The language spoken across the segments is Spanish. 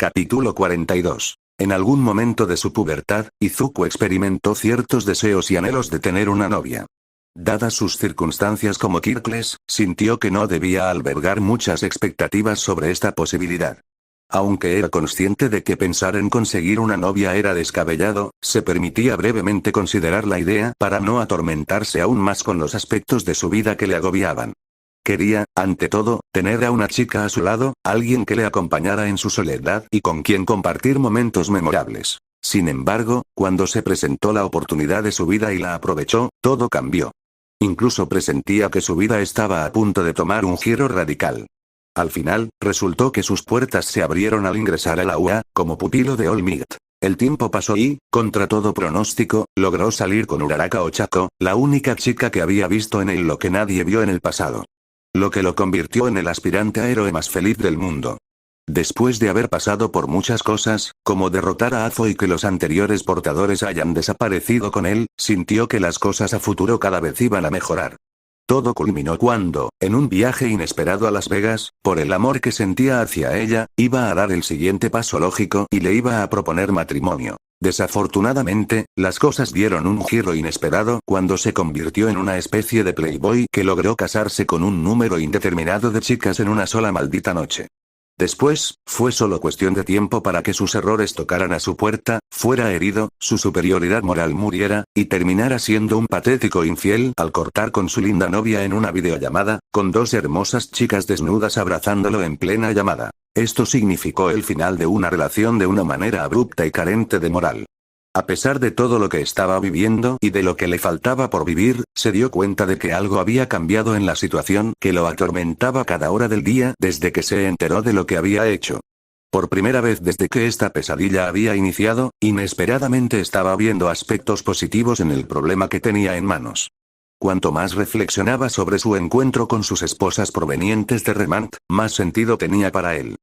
Capítulo 42. En algún momento de su pubertad, Izuku experimentó ciertos deseos y anhelos de tener una novia. Dadas sus circunstancias como Kirkles, sintió que no debía albergar muchas expectativas sobre esta posibilidad. Aunque era consciente de que pensar en conseguir una novia era descabellado, se permitía brevemente considerar la idea para no atormentarse aún más con los aspectos de su vida que le agobiaban. Quería, ante todo, tener a una chica a su lado, alguien que le acompañara en su soledad y con quien compartir momentos memorables. Sin embargo, cuando se presentó la oportunidad de su vida y la aprovechó, todo cambió. Incluso presentía que su vida estaba a punto de tomar un giro radical. Al final, resultó que sus puertas se abrieron al ingresar a la UA, como pupilo de All Might. El tiempo pasó y, contra todo pronóstico, logró salir con Uraraka Ochako, la única chica que había visto en él lo que nadie vio en el pasado. Lo que lo convirtió en el aspirante a héroe más feliz del mundo. Después de haber pasado por muchas cosas, como derrotar a Azo y que los anteriores portadores hayan desaparecido con él, sintió que las cosas a futuro cada vez iban a mejorar. Todo culminó cuando, en un viaje inesperado a Las Vegas, por el amor que sentía hacia ella, iba a dar el siguiente paso lógico y le iba a proponer matrimonio. Desafortunadamente, las cosas dieron un giro inesperado cuando se convirtió en una especie de playboy que logró casarse con un número indeterminado de chicas en una sola maldita noche. Después, fue solo cuestión de tiempo para que sus errores tocaran a su puerta, fuera herido, su superioridad moral muriera, y terminara siendo un patético infiel al cortar con su linda novia en una videollamada, con dos hermosas chicas desnudas abrazándolo en plena llamada. Esto significó el final de una relación de una manera abrupta y carente de moral. A pesar de todo lo que estaba viviendo y de lo que le faltaba por vivir, se dio cuenta de que algo había cambiado en la situación que lo atormentaba cada hora del día desde que se enteró de lo que había hecho. Por primera vez desde que esta pesadilla había iniciado, inesperadamente estaba viendo aspectos positivos en el problema que tenía en manos. Cuanto más reflexionaba sobre su encuentro con sus esposas provenientes de Remant, más sentido tenía para él.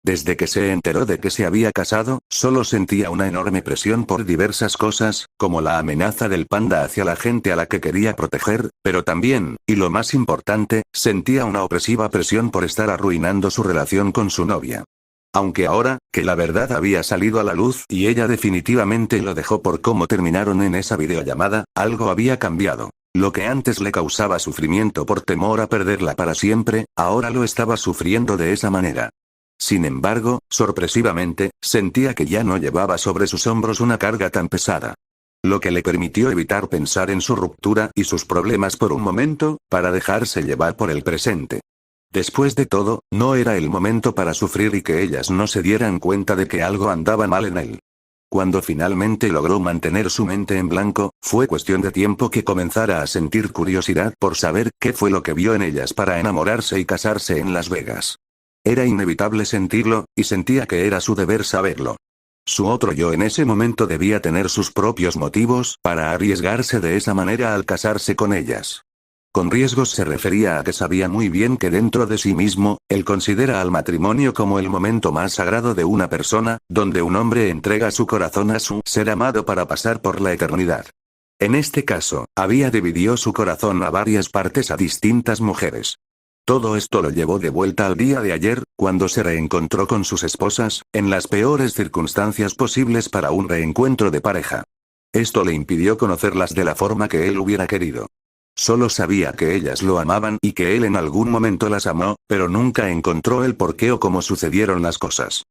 Desde que se enteró de que se había casado, solo sentía una enorme presión por diversas cosas, como la amenaza del panda hacia la gente a la que quería proteger, pero también, y lo más importante, sentía una opresiva presión por estar arruinando su relación con su novia. Aunque ahora, que la verdad había salido a la luz y ella definitivamente lo dejó por cómo terminaron en esa videollamada, algo había cambiado. Lo que antes le causaba sufrimiento por temor a perderla para siempre, ahora lo estaba sufriendo de esa manera. Sin embargo, sorpresivamente, sentía que ya no llevaba sobre sus hombros una carga tan pesada. Lo que le permitió evitar pensar en su ruptura y sus problemas por un momento, para dejarse llevar por el presente. Después de todo, no era el momento para sufrir y que ellas no se dieran cuenta de que algo andaba mal en él. Cuando finalmente logró mantener su mente en blanco, fue cuestión de tiempo que comenzara a sentir curiosidad por saber qué fue lo que vio en ellas para enamorarse y casarse en Las Vegas. Era inevitable sentirlo, y sentía que era su deber saberlo. Su otro yo en ese momento debía tener sus propios motivos para arriesgarse de esa manera al casarse con ellas. Con riesgos se refería a que sabía muy bien que dentro de sí mismo, él considera al matrimonio como el momento más sagrado de una persona, donde un hombre entrega su corazón a su ser amado para pasar por la eternidad. En este caso, había dividido su corazón a varias partes a distintas mujeres. Todo esto lo llevó de vuelta al día de ayer, cuando se reencontró con sus esposas, en las peores circunstancias posibles para un reencuentro de pareja. Esto le impidió conocerlas de la forma que él hubiera querido. Solo sabía que ellas lo amaban y que él en algún momento las amó, pero nunca encontró el porqué o cómo sucedieron las cosas.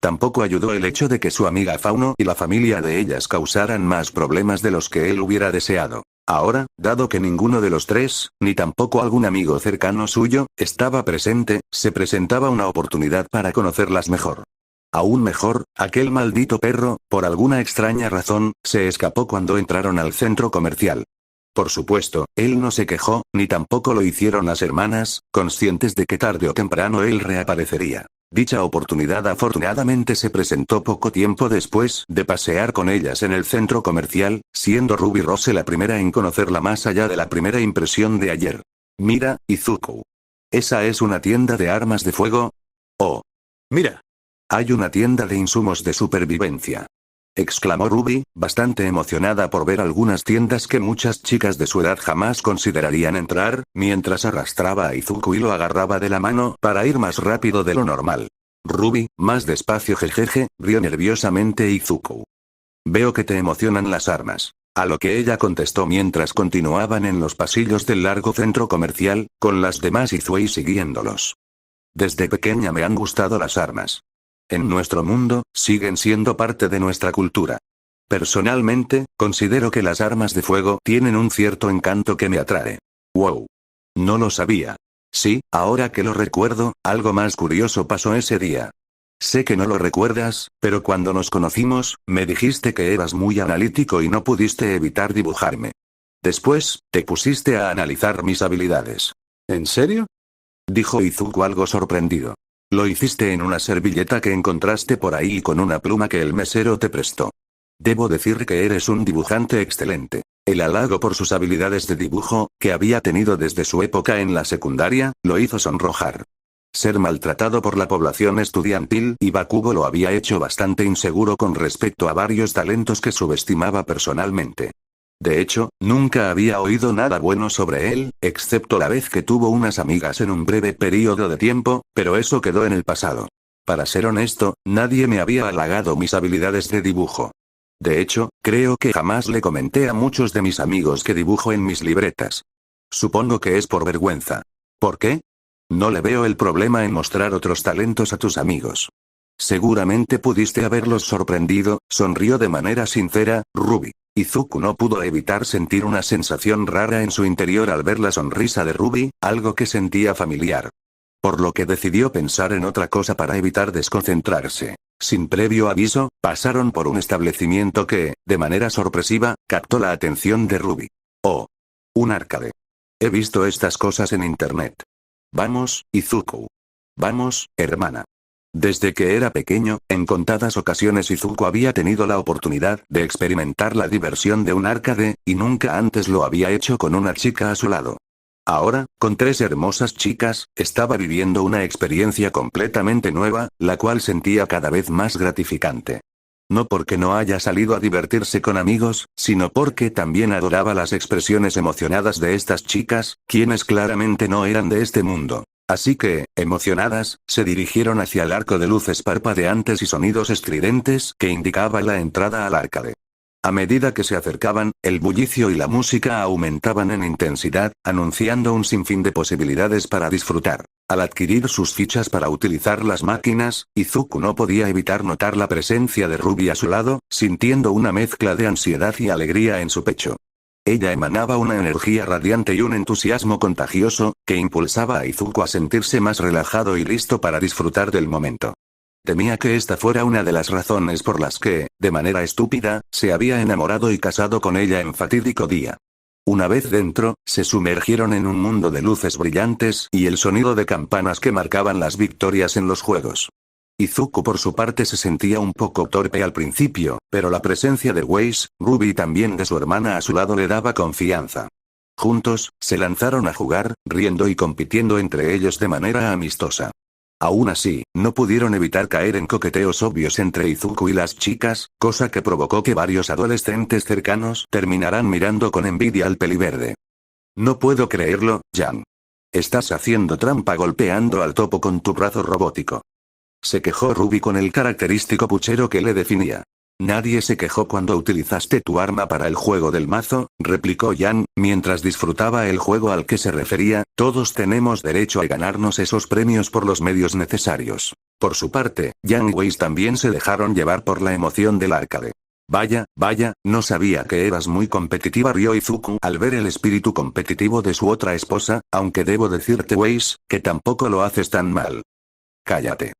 Tampoco ayudó el hecho de que su amiga Fauno y la familia de ellas causaran más problemas de los que él hubiera deseado. Ahora, dado que ninguno de los tres, ni tampoco algún amigo cercano suyo, estaba presente, se presentaba una oportunidad para conocerlas mejor. Aún mejor, aquel maldito perro, por alguna extraña razón, se escapó cuando entraron al centro comercial. Por supuesto, él no se quejó, ni tampoco lo hicieron las hermanas, conscientes de que tarde o temprano él reaparecería. Dicha oportunidad afortunadamente se presentó poco tiempo después de pasear con ellas en el centro comercial, siendo Ruby Rose la primera en conocerla más allá de la primera impresión de ayer. Mira, Izuku. ¿Esa es una tienda de armas de fuego? Oh. Mira. Hay una tienda de insumos de supervivencia. Exclamó Ruby, bastante emocionada por ver algunas tiendas que muchas chicas de su edad jamás considerarían entrar, mientras arrastraba a Izuku y lo agarraba de la mano para ir más rápido de lo normal. Ruby, más despacio jejeje, rió nerviosamente Izuku. Veo que te emocionan las armas. A lo que ella contestó mientras continuaban en los pasillos del largo centro comercial, con las demás Izuei siguiéndolos. Desde pequeña me han gustado las armas. En nuestro mundo, siguen siendo parte de nuestra cultura. Personalmente, considero que las armas de fuego tienen un cierto encanto que me atrae. Wow. No lo sabía. Sí, ahora que lo recuerdo, algo más curioso pasó ese día. Sé que no lo recuerdas, pero cuando nos conocimos, me dijiste que eras muy analítico y no pudiste evitar dibujarme. Después, te pusiste a analizar mis habilidades. ¿En serio? Dijo Izuku algo sorprendido. Lo hiciste en una servilleta que encontraste por ahí y con una pluma que el mesero te prestó. Debo decir que eres un dibujante excelente. El halago por sus habilidades de dibujo, que había tenido desde su época en la secundaria, lo hizo sonrojar. Ser maltratado por la población estudiantil y Bakugo lo había hecho bastante inseguro con respecto a varios talentos que subestimaba personalmente. De hecho, nunca había oído nada bueno sobre él, excepto la vez que tuvo unas amigas en un breve periodo de tiempo, pero eso quedó en el pasado. Para ser honesto, nadie me había halagado mis habilidades de dibujo. De hecho, creo que jamás le comenté a muchos de mis amigos que dibujo en mis libretas. Supongo que es por vergüenza. ¿Por qué? No le veo el problema en mostrar otros talentos a tus amigos. Seguramente pudiste haberlos sorprendido, sonrió de manera sincera, Ruby. Izuku no pudo evitar sentir una sensación rara en su interior al ver la sonrisa de Ruby, algo que sentía familiar. Por lo que decidió pensar en otra cosa para evitar desconcentrarse. Sin previo aviso, pasaron por un establecimiento que, de manera sorpresiva, captó la atención de Ruby. Oh. Un arcade. He visto estas cosas en internet. Vamos, Izuku. Vamos, hermana. Desde que era pequeño, en contadas ocasiones Izuku había tenido la oportunidad de experimentar la diversión de un arcade, y nunca antes lo había hecho con una chica a su lado. Ahora, con 3 hermosas chicas, estaba viviendo una experiencia completamente nueva, la cual sentía cada vez más gratificante. No porque no haya salido a divertirse con amigos, sino porque también adoraba las expresiones emocionadas de estas chicas, quienes claramente no eran de este mundo. Así que, emocionadas, se dirigieron hacia el arco de luces parpadeantes y sonidos estridentes que indicaba la entrada al arcade. A medida que se acercaban, el bullicio y la música aumentaban en intensidad, anunciando un sinfín de posibilidades para disfrutar. Al adquirir sus fichas para utilizar las máquinas, Izuku no podía evitar notar la presencia de Ruby a su lado, sintiendo una mezcla de ansiedad y alegría en su pecho. Ella emanaba una energía radiante y un entusiasmo contagioso, que impulsaba a Izuku a sentirse más relajado y listo para disfrutar del momento. Temía que esta fuera una de las razones por las que, de manera estúpida, se había enamorado y casado con ella en fatídico día. Una vez dentro, se sumergieron en un mundo de luces brillantes y el sonido de campanas que marcaban las victorias en los juegos. Izuku por su parte se sentía un poco torpe al principio, pero la presencia de Weiss, Ruby y también de su hermana a su lado le daba confianza. Juntos, se lanzaron a jugar, riendo y compitiendo entre ellos de manera amistosa. Aún así, no pudieron evitar caer en coqueteos obvios entre Izuku y las chicas, cosa que provocó que varios adolescentes cercanos terminaran mirando con envidia al peliverde. No puedo creerlo, Jan. Estás haciendo trampa golpeando al topo con tu brazo robótico. Se quejó Ruby con el característico puchero que le definía. Nadie se quejó cuando utilizaste tu arma para el juego del mazo, replicó Jan, mientras disfrutaba el juego al que se refería. Todos tenemos derecho a ganarnos esos premios por los medios necesarios. Por su parte, Jan y Weiss también se dejaron llevar por la emoción del arcade. Vaya, no sabía que eras muy competitiva, rió Izuku al ver el espíritu competitivo de su otra esposa, aunque debo decirte Weiss, que tampoco lo haces tan mal. Cállate.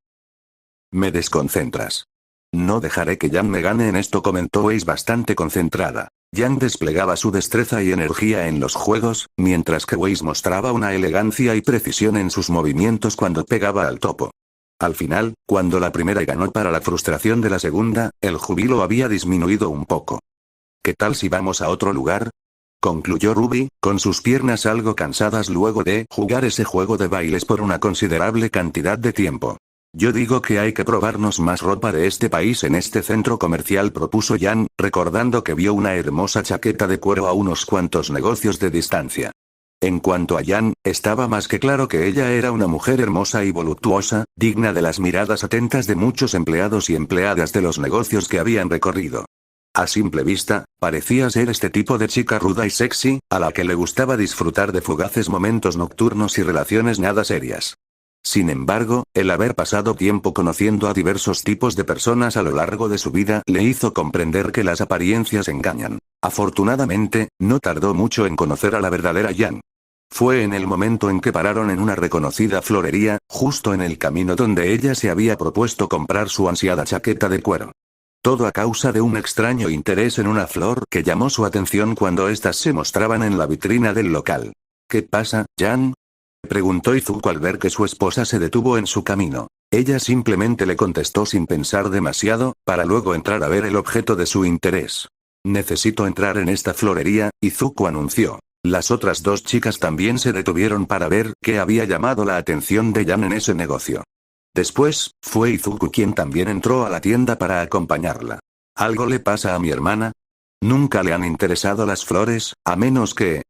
Me desconcentras. No dejaré que Jan me gane en esto, comentó Weiss bastante concentrada. Jan desplegaba su destreza y energía en los juegos, mientras que Weiss mostraba una elegancia y precisión en sus movimientos cuando pegaba al topo. Al final, cuando la primera ganó para la frustración de la segunda, el júbilo había disminuido un poco. ¿Qué tal si vamos a otro lugar? Concluyó Ruby, con sus piernas algo cansadas luego de jugar ese juego de bailes por una considerable cantidad de tiempo. Yo digo que hay que probarnos más ropa de este país en este centro comercial, propuso Jan, recordando que vio una hermosa chaqueta de cuero a unos cuantos negocios de distancia. En cuanto a Yan, estaba más que claro que ella era una mujer hermosa y voluptuosa, digna de las miradas atentas de muchos empleados y empleadas de los negocios que habían recorrido. A simple vista, parecía ser este tipo de chica ruda y sexy, a la que le gustaba disfrutar de fugaces momentos nocturnos y relaciones nada serias. Sin embargo, el haber pasado tiempo conociendo a diversos tipos de personas a lo largo de su vida le hizo comprender que las apariencias engañan. Afortunadamente, no tardó mucho en conocer a la verdadera Yan. Fue en el momento en que pararon en una reconocida florería, justo en el camino donde ella se había propuesto comprar su ansiada chaqueta de cuero. Todo a causa de un extraño interés en una flor que llamó su atención cuando éstas se mostraban en la vitrina del local. ¿Qué pasa, Yan?, preguntó Izuku al ver que su esposa se detuvo en su camino. Ella simplemente le contestó sin pensar demasiado, para luego entrar a ver el objeto de su interés. Necesito entrar en esta florería, Izuku anunció. Las otras dos chicas también se detuvieron para ver qué había llamado la atención de Yan en ese negocio. Después, fue Izuku quien también entró a la tienda para acompañarla. ¿Algo le pasa a mi hermana? Nunca le han interesado las flores, a menos que,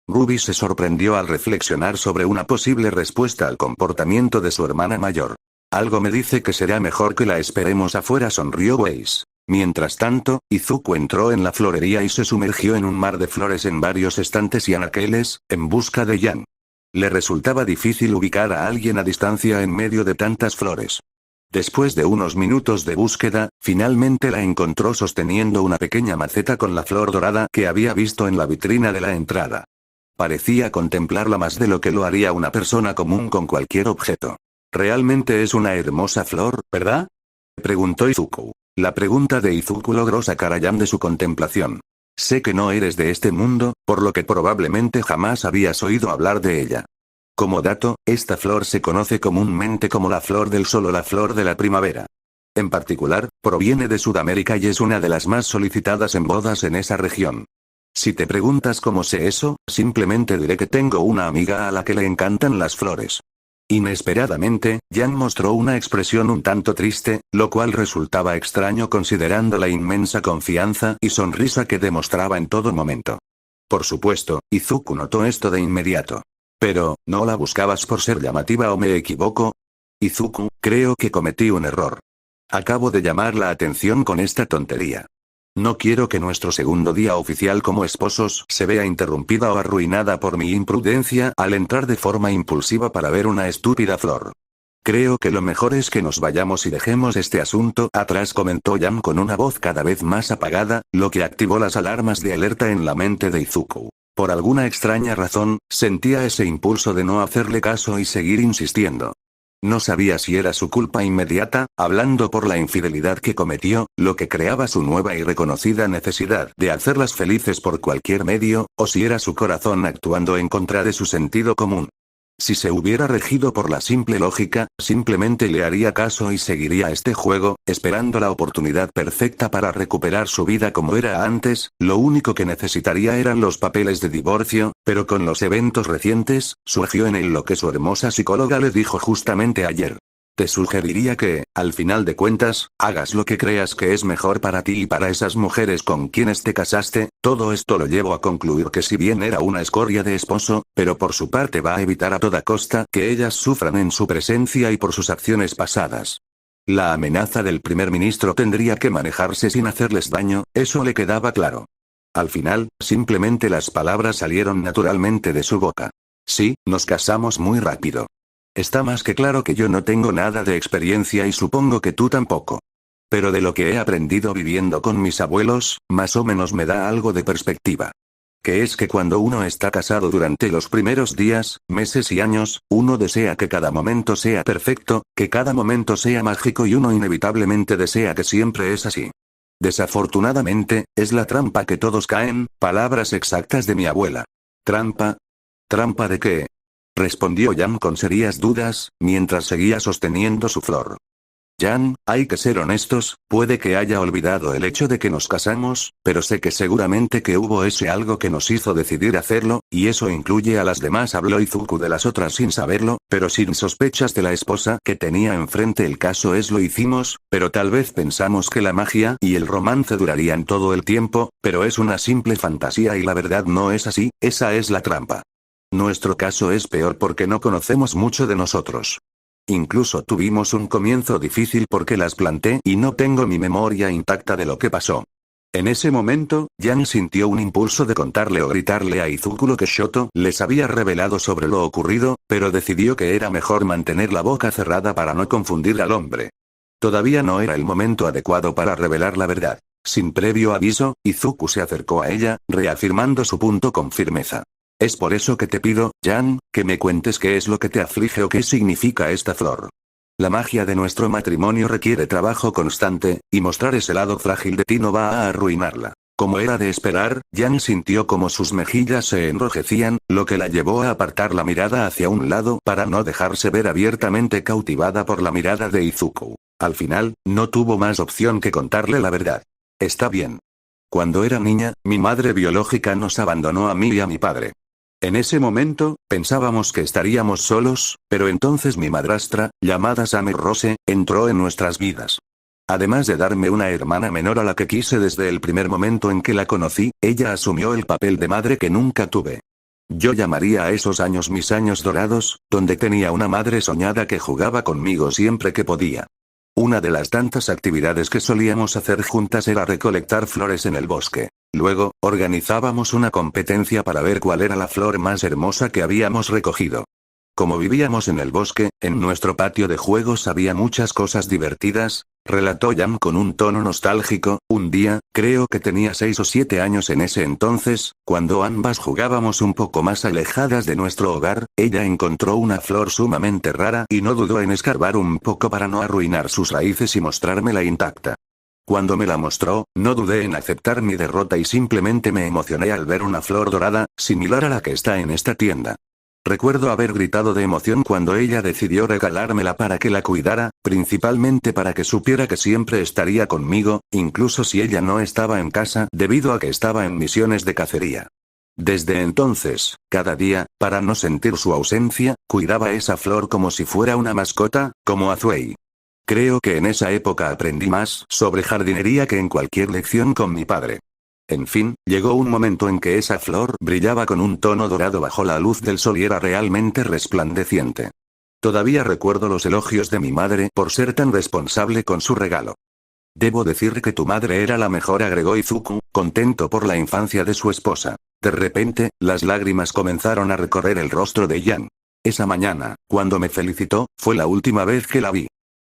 Ruby se sorprendió al reflexionar sobre una posible respuesta al comportamiento de su hermana mayor. Algo me dice que será mejor que la esperemos afuera, sonrió Weiss. Mientras tanto, Izuku entró en la florería y se sumergió en un mar de flores en varios estantes y anaqueles, en busca de Yan. Le resultaba difícil ubicar a alguien a distancia en medio de tantas flores. Después de unos minutos de búsqueda, finalmente la encontró sosteniendo una pequeña maceta con la flor dorada que había visto en la vitrina de la entrada. Parecía contemplarla más de lo que lo haría una persona común con cualquier objeto. Realmente es una hermosa flor, ¿verdad?, preguntó Izuku. La pregunta de Izuku logró sacar a Yan de su contemplación. Sé que no eres de este mundo, por lo que probablemente jamás habías oído hablar de ella. Como dato, esta flor se conoce comúnmente como la flor del sol o la flor de la primavera. En particular, proviene de Sudamérica y es una de las más solicitadas en bodas en esa región. Si te preguntas cómo sé eso, simplemente diré que tengo una amiga a la que le encantan las flores. Inesperadamente, Yan mostró una expresión un tanto triste, lo cual resultaba extraño considerando la inmensa confianza y sonrisa que demostraba en todo momento. Por supuesto, Izuku notó esto de inmediato. Pero, ¿no la buscabas por ser llamativa o me equivoco? Izuku, creo que cometí un error. Acabo de llamar la atención con esta tontería. No quiero que nuestro segundo día oficial como esposos se vea interrumpida o arruinada por mi imprudencia al entrar de forma impulsiva para ver una estúpida flor. Creo que lo mejor es que nos vayamos y dejemos este asunto atrás, comentó Yan con una voz cada vez más apagada, lo que activó las alarmas de alerta en la mente de Izuku. Por alguna extraña razón, sentía ese impulso de no hacerle caso y seguir insistiendo. No sabía si era su culpa inmediata, hablando por la infidelidad que cometió, lo que creaba su nueva y reconocida necesidad de hacerlas felices por cualquier medio, o si era su corazón actuando en contra de su sentido común. Si se hubiera regido por la simple lógica, simplemente le haría caso y seguiría este juego, esperando la oportunidad perfecta para recuperar su vida como era antes. Lo único que necesitaría eran los papeles de divorcio, pero con los eventos recientes, surgió en él lo que su hermosa psicóloga le dijo justamente ayer. Te sugeriría que, al final de cuentas, hagas lo que creas que es mejor para ti y para esas mujeres con quienes te casaste. Todo esto lo llevo a concluir que si bien era una escoria de esposo, pero por su parte va a evitar a toda costa que ellas sufran en su presencia y por sus acciones pasadas. La amenaza del primer ministro tendría que manejarse sin hacerles daño, eso le quedaba claro. Al final, simplemente las palabras salieron naturalmente de su boca. Sí, nos casamos muy rápido. Está más que claro que yo no tengo nada de experiencia y supongo que tú tampoco. Pero de lo que he aprendido viviendo con mis abuelos, más o menos me da algo de perspectiva. Que es que cuando uno está casado durante los primeros días, meses y años, uno desea que cada momento sea perfecto, que cada momento sea mágico y uno inevitablemente desea que siempre es así. Desafortunadamente, es la trampa que todos caen, palabras exactas de mi abuela. ¿Trampa? ¿Trampa de qué?, respondió Yan con serias dudas, mientras seguía sosteniendo su flor. Yan, hay que ser honestos, puede que haya olvidado el hecho de que nos casamos, pero sé que seguramente que hubo ese algo que nos hizo decidir hacerlo, y eso incluye a las demás. Habló Izuku de las otras sin saberlo, pero sin sospechas de la esposa que tenía enfrente. El caso es lo hicimos, pero tal vez pensamos que la magia y el romance durarían todo el tiempo, pero es una simple fantasía y la verdad no es así, esa es la trampa. Nuestro caso es peor porque no conocemos mucho de nosotros. Incluso tuvimos un comienzo difícil porque las planté y no tengo mi memoria intacta de lo que pasó. En ese momento, Jan sintió un impulso de contarle o gritarle a Izuku lo que Shoto les había revelado sobre lo ocurrido, pero decidió que era mejor mantener la boca cerrada para no confundir al hombre. Todavía no era el momento adecuado para revelar la verdad. Sin previo aviso, Izuku se acercó a ella, reafirmando su punto con firmeza. Es por eso que te pido, Jan, que me cuentes qué es lo que te aflige o qué significa esta flor. La magia de nuestro matrimonio requiere trabajo constante, y mostrar ese lado frágil de ti no va a arruinarla. Como era de esperar, Jan sintió como sus mejillas se enrojecían, lo que la llevó a apartar la mirada hacia un lado para no dejarse ver abiertamente cautivada por la mirada de Izuku. Al final, no tuvo más opción que contarle la verdad. Está bien. Cuando era niña, mi madre biológica nos abandonó a mí y a mi padre. En ese momento, pensábamos que estaríamos solos, pero entonces mi madrastra, llamada Summer Rose, entró en nuestras vidas. Además de darme una hermana menor a la que quise desde el primer momento en que la conocí, ella asumió el papel de madre que nunca tuve. Yo llamaría a esos años mis años dorados, donde tenía una madre soñada que jugaba conmigo siempre que podía. Una de las tantas actividades que solíamos hacer juntas era recolectar flores en el bosque. Luego, organizábamos una competencia para ver cuál era la flor más hermosa que habíamos recogido. Como vivíamos en el bosque, en nuestro patio de juegos había muchas cosas divertidas, relató Jan con un tono nostálgico. Un día, creo que tenía 6 o 7 años en ese entonces, cuando ambas jugábamos un poco más alejadas de nuestro hogar, ella encontró una flor sumamente rara y no dudó en escarbar un poco para no arruinar sus raíces y mostrármela intacta. Cuando me la mostró, no dudé en aceptar mi derrota y simplemente me emocioné al ver una flor dorada, similar a la que está en esta tienda. Recuerdo haber gritado de emoción cuando ella decidió regalármela para que la cuidara, principalmente para que supiera que siempre estaría conmigo, incluso si ella no estaba en casa debido a que estaba en misiones de cacería. Desde entonces, cada día, para no sentir su ausencia, cuidaba esa flor como si fuera una mascota, como a Zuei. Creo que en esa época aprendí más sobre jardinería que en cualquier lección con mi padre. En fin, llegó un momento en que esa flor brillaba con un tono dorado bajo la luz del sol y era realmente resplandeciente. Todavía recuerdo los elogios de mi madre por ser tan responsable con su regalo. Debo decir que tu madre era la mejor, agregó Izuku, contento por la infancia de su esposa. De repente, las lágrimas comenzaron a recorrer el rostro de Jan. Esa mañana, cuando me felicitó, fue la última vez que la vi.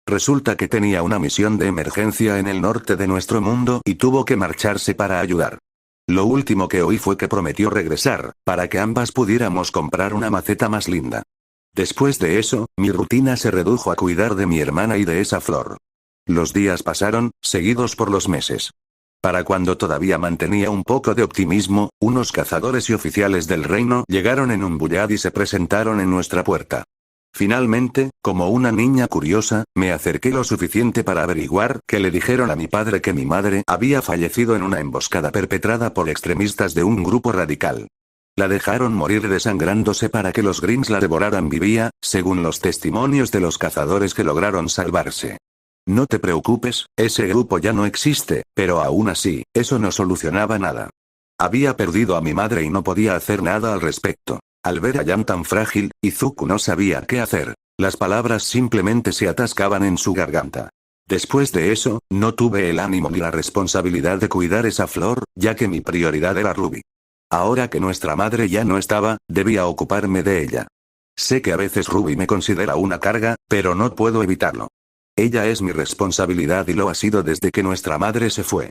Resulta que tenía una misión de emergencia en el norte de nuestro mundo y tuvo que marcharse para ayudar. Lo último que oí fue que prometió regresar, para que ambas pudiéramos comprar una maceta más linda. Después de eso, mi rutina se redujo a cuidar de mi hermana y de esa flor. Los días pasaron, seguidos por los meses. Para cuando todavía mantenía un poco de optimismo, unos cazadores y oficiales del reino llegaron en un bullad y se presentaron en nuestra puerta. Finalmente, como una niña curiosa, me acerqué lo suficiente para averiguar que le dijeron a mi padre que mi madre había fallecido en una emboscada perpetrada por extremistas de un grupo radical. La dejaron morir desangrándose para que los Greens la devoraran vivía, según los testimonios de los cazadores que lograron salvarse. No te preocupes, ese grupo ya no existe, pero aún así, eso no solucionaba nada. Había perdido a mi madre y no podía hacer nada al respecto. Al ver a Jan tan frágil, Izuku no sabía qué hacer. Las palabras simplemente se atascaban en su garganta. Después de eso, no tuve el ánimo ni la responsabilidad de cuidar esa flor, ya que mi prioridad era Ruby. Ahora que nuestra madre ya no estaba, debía ocuparme de ella. Sé que a veces Ruby me considera una carga, pero no puedo evitarlo. Ella es mi responsabilidad y lo ha sido desde que nuestra madre se fue.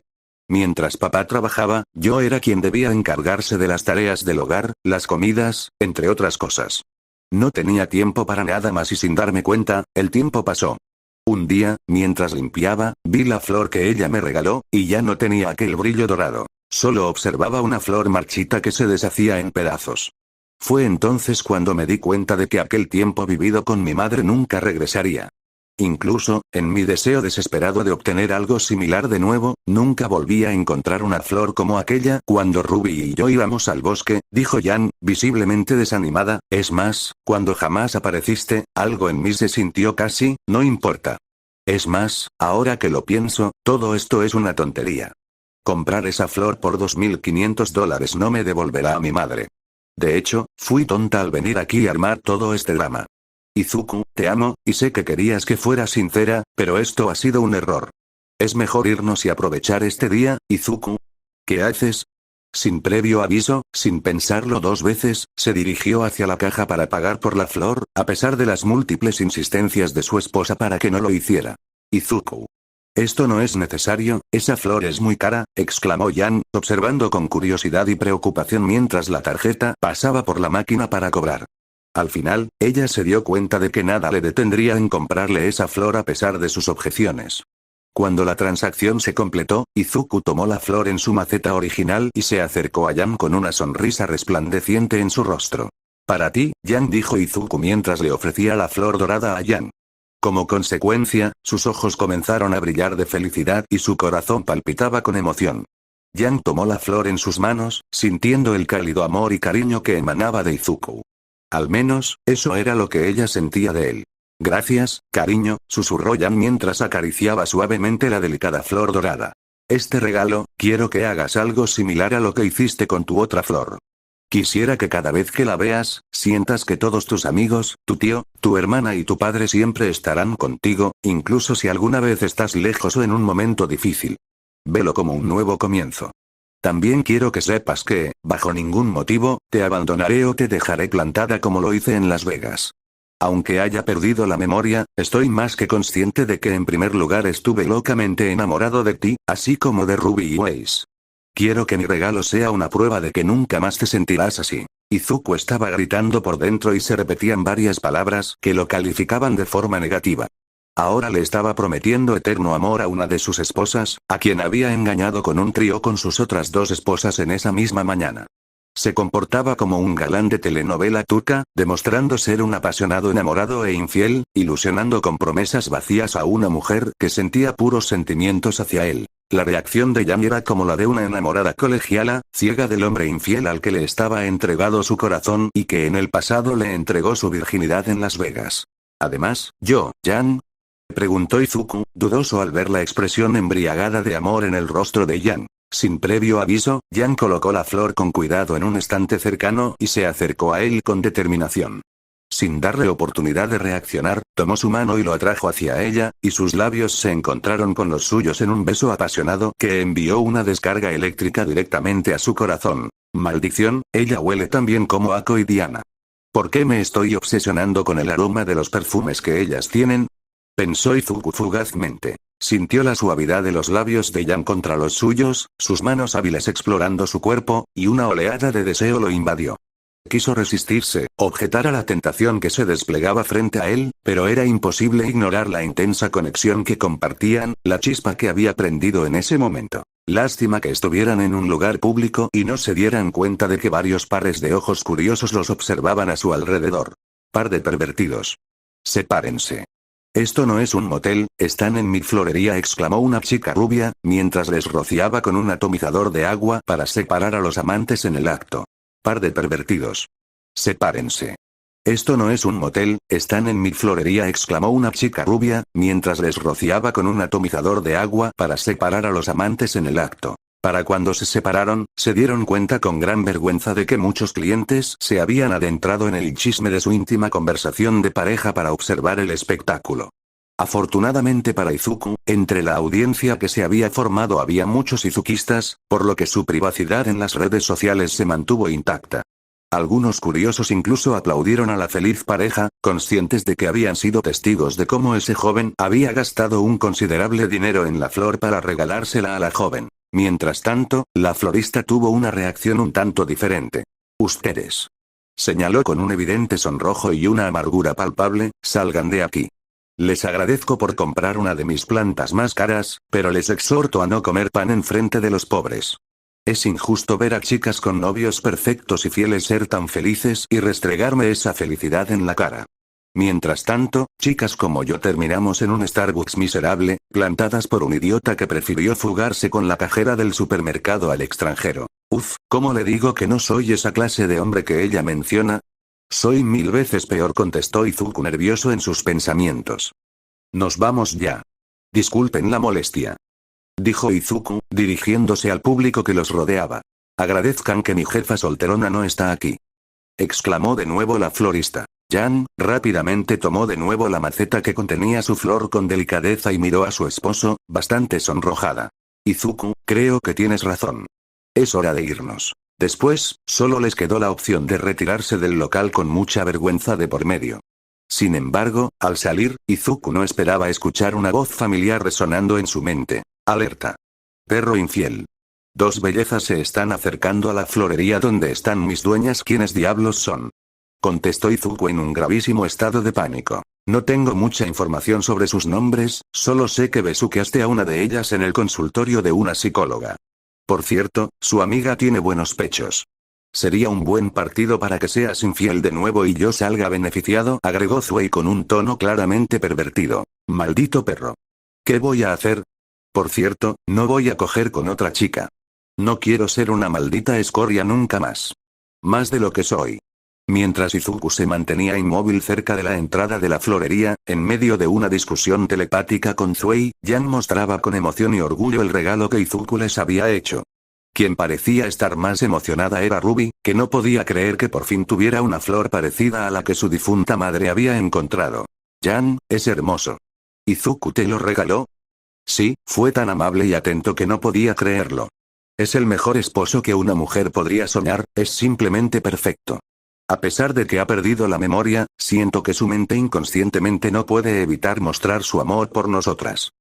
Mientras papá trabajaba, yo era quien debía encargarse de las tareas del hogar, las comidas, entre otras cosas. No tenía tiempo para nada más y sin darme cuenta, el tiempo pasó. Un día, mientras limpiaba, vi la flor que ella me regaló, y ya no tenía aquel brillo dorado. Solo observaba una flor marchita que se deshacía en pedazos. Fue entonces cuando me di cuenta de que aquel tiempo vivido con mi madre nunca regresaría. Incluso, en mi deseo desesperado de obtener algo similar de nuevo, nunca volví a encontrar una flor como aquella. Cuando Ruby y yo íbamos al bosque, dijo Jan, visiblemente desanimada, es más, cuando jamás apareciste, algo en mí se sintió casi, no importa. Es más, ahora que lo pienso, todo esto es una tontería. Comprar esa flor por $2.500 no me devolverá a mi madre. De hecho, fui tonta al venir aquí y armar todo este drama. Izuku, te amo, y sé que querías que fuera sincera, pero esto ha sido un error. Es mejor irnos y aprovechar este día, Izuku. ¿Qué haces? Sin previo aviso, sin pensarlo dos veces, se dirigió hacia la caja para pagar por la flor, a pesar de las múltiples insistencias de su esposa para que no lo hiciera. Izuku. Esto no es necesario, esa flor es muy cara, exclamó Yan, observando con curiosidad y preocupación mientras la tarjeta pasaba por la máquina para cobrar. Al final, ella se dio cuenta de que nada le detendría en comprarle esa flor a pesar de sus objeciones. Cuando la transacción se completó, Izuku tomó la flor en su maceta original y se acercó a Yan con una sonrisa resplandeciente en su rostro. Para ti, Yan, dijo Izuku mientras le ofrecía la flor dorada a Yan. Como consecuencia, sus ojos comenzaron a brillar de felicidad y su corazón palpitaba con emoción. Yan tomó la flor en sus manos, sintiendo el cálido amor y cariño que emanaba de Izuku. Al menos, eso era lo que ella sentía de él. Gracias, cariño, susurró Yan mientras acariciaba suavemente la delicada flor dorada. Este regalo, quiero que hagas algo similar a lo que hiciste con tu otra flor. Quisiera que cada vez que la veas, sientas que todos tus amigos, tu tío, tu hermana y tu padre siempre estarán contigo, incluso si alguna vez estás lejos o en un momento difícil. Velo como un nuevo comienzo. También quiero que sepas que, bajo ningún motivo, te abandonaré o te dejaré plantada como lo hice en Las Vegas. Aunque haya perdido la memoria, estoy más que consciente de que en primer lugar estuve locamente enamorado de ti, así como de Ruby y Waze. Quiero que mi regalo sea una prueba de que nunca más te sentirás así. Izuku estaba gritando por dentro y se repetían varias palabras que lo calificaban de forma negativa. Ahora le estaba prometiendo eterno amor a una de sus esposas, a quien había engañado con un trío con sus otras dos esposas en esa misma mañana. Se comportaba como un galán de telenovela turca, demostrando ser un apasionado enamorado e infiel, ilusionando con promesas vacías a una mujer que sentía puros sentimientos hacia él. La reacción de Yan era como la de una enamorada colegiala, ciega del hombre infiel al que le estaba entregado su corazón y que en el pasado le entregó su virginidad en Las Vegas. Además, Yan, preguntó Izuku, dudoso al ver la expresión embriagada de amor en el rostro de Yan. Sin previo aviso, Yan colocó la flor con cuidado en un estante cercano y se acercó a él con determinación. Sin darle oportunidad de reaccionar, tomó su mano y lo atrajo hacia ella, y sus labios se encontraron con los suyos en un beso apasionado que envió una descarga eléctrica directamente a su corazón. Maldición, ella huele tan bien como Ako y Diana. ¿Por qué me estoy obsesionando con el aroma de los perfumes que ellas tienen? Pensó Izuku fugazmente. Sintió la suavidad de los labios de Yan contra los suyos, sus manos hábiles explorando su cuerpo, y una oleada de deseo lo invadió. Quiso resistirse, objetar a la tentación que se desplegaba frente a él, pero era imposible ignorar la intensa conexión que compartían, la chispa que había prendido en ese momento. Lástima que estuvieran en un lugar público y no se dieran cuenta de que varios pares de ojos curiosos los observaban a su alrededor. Par de pervertidos. Sepárense. Esto no es un motel, están en mi florería, exclamó una chica rubia, mientras les rociaba con un atomizador de agua para separar a los amantes en el acto. Par de pervertidos. Sepárense. Esto no es un motel, están en mi florería, exclamó una chica rubia, mientras les rociaba con un atomizador de agua para separar a los amantes en el acto. Para cuando se separaron, se dieron cuenta con gran vergüenza de que muchos clientes se habían adentrado en el chisme de su íntima conversación de pareja para observar el espectáculo. Afortunadamente para Izuku, entre la audiencia que se había formado había muchos izukistas, por lo que su privacidad en las redes sociales se mantuvo intacta. Algunos curiosos incluso aplaudieron a la feliz pareja, conscientes de que habían sido testigos de cómo ese joven había gastado un considerable dinero en la flor para regalársela a la joven. Mientras tanto, la florista tuvo una reacción un tanto diferente. Ustedes. Señaló con un evidente sonrojo y una amargura palpable, salgan de aquí. Les agradezco por comprar una de mis plantas más caras, pero les exhorto a no comer pan en frente de los pobres. Es injusto ver a chicas con novios perfectos y fieles ser tan felices y restregarme esa felicidad en la cara. Mientras tanto, chicas como yo terminamos en un Starbucks miserable, plantadas por un idiota que prefirió fugarse con la cajera del supermercado al extranjero. Uf, ¿cómo le digo que no soy esa clase de hombre que ella menciona? Soy 1000 veces peor, contestó Izuku nervioso en sus pensamientos. Nos vamos ya. Disculpen la molestia. Dijo Izuku, dirigiéndose al público que los rodeaba. Agradezcan que mi jefa solterona no está aquí. exclamó de nuevo la florista. Jan, rápidamente tomó de nuevo la maceta que contenía su flor con delicadeza y miró a su esposo, bastante sonrojada. Izuku, creo que tienes razón. Es hora de irnos. Después, solo les quedó la opción de retirarse del local con mucha vergüenza de por medio. Sin embargo, al salir, Izuku no esperaba escuchar una voz familiar resonando en su mente. Alerta. Perro infiel. Dos bellezas se están acercando a la florería donde están mis dueñas. ¿Quiénes diablos son? Contestó Izuku en un gravísimo estado de pánico. No tengo mucha información sobre sus nombres, solo sé que besuqueaste a una de ellas en el consultorio de una psicóloga. Por cierto, su amiga tiene buenos pechos. Sería un buen partido para que seas infiel de nuevo y yo salga beneficiado, agregó Zuei con un tono claramente pervertido. Maldito perro. ¿Qué voy a hacer? Por cierto, no voy a coger con otra chica. No quiero ser una maldita escoria nunca más. Más de lo que soy. Mientras Izuku se mantenía inmóvil cerca de la entrada de la florería, en medio de una discusión telepática con Zuei, Jan mostraba con emoción y orgullo el regalo que Izuku les había hecho. Quien parecía estar más emocionada era Ruby, que no podía creer que por fin tuviera una flor parecida a la que su difunta madre había encontrado. Jan, es hermoso. ¿Izuku te lo regaló? Sí, fue tan amable y atento que no podía creerlo. Es el mejor esposo que una mujer podría soñar, es simplemente perfecto. A pesar de que ha perdido la memoria, siento que su mente inconscientemente no puede evitar mostrar su amor por nosotras.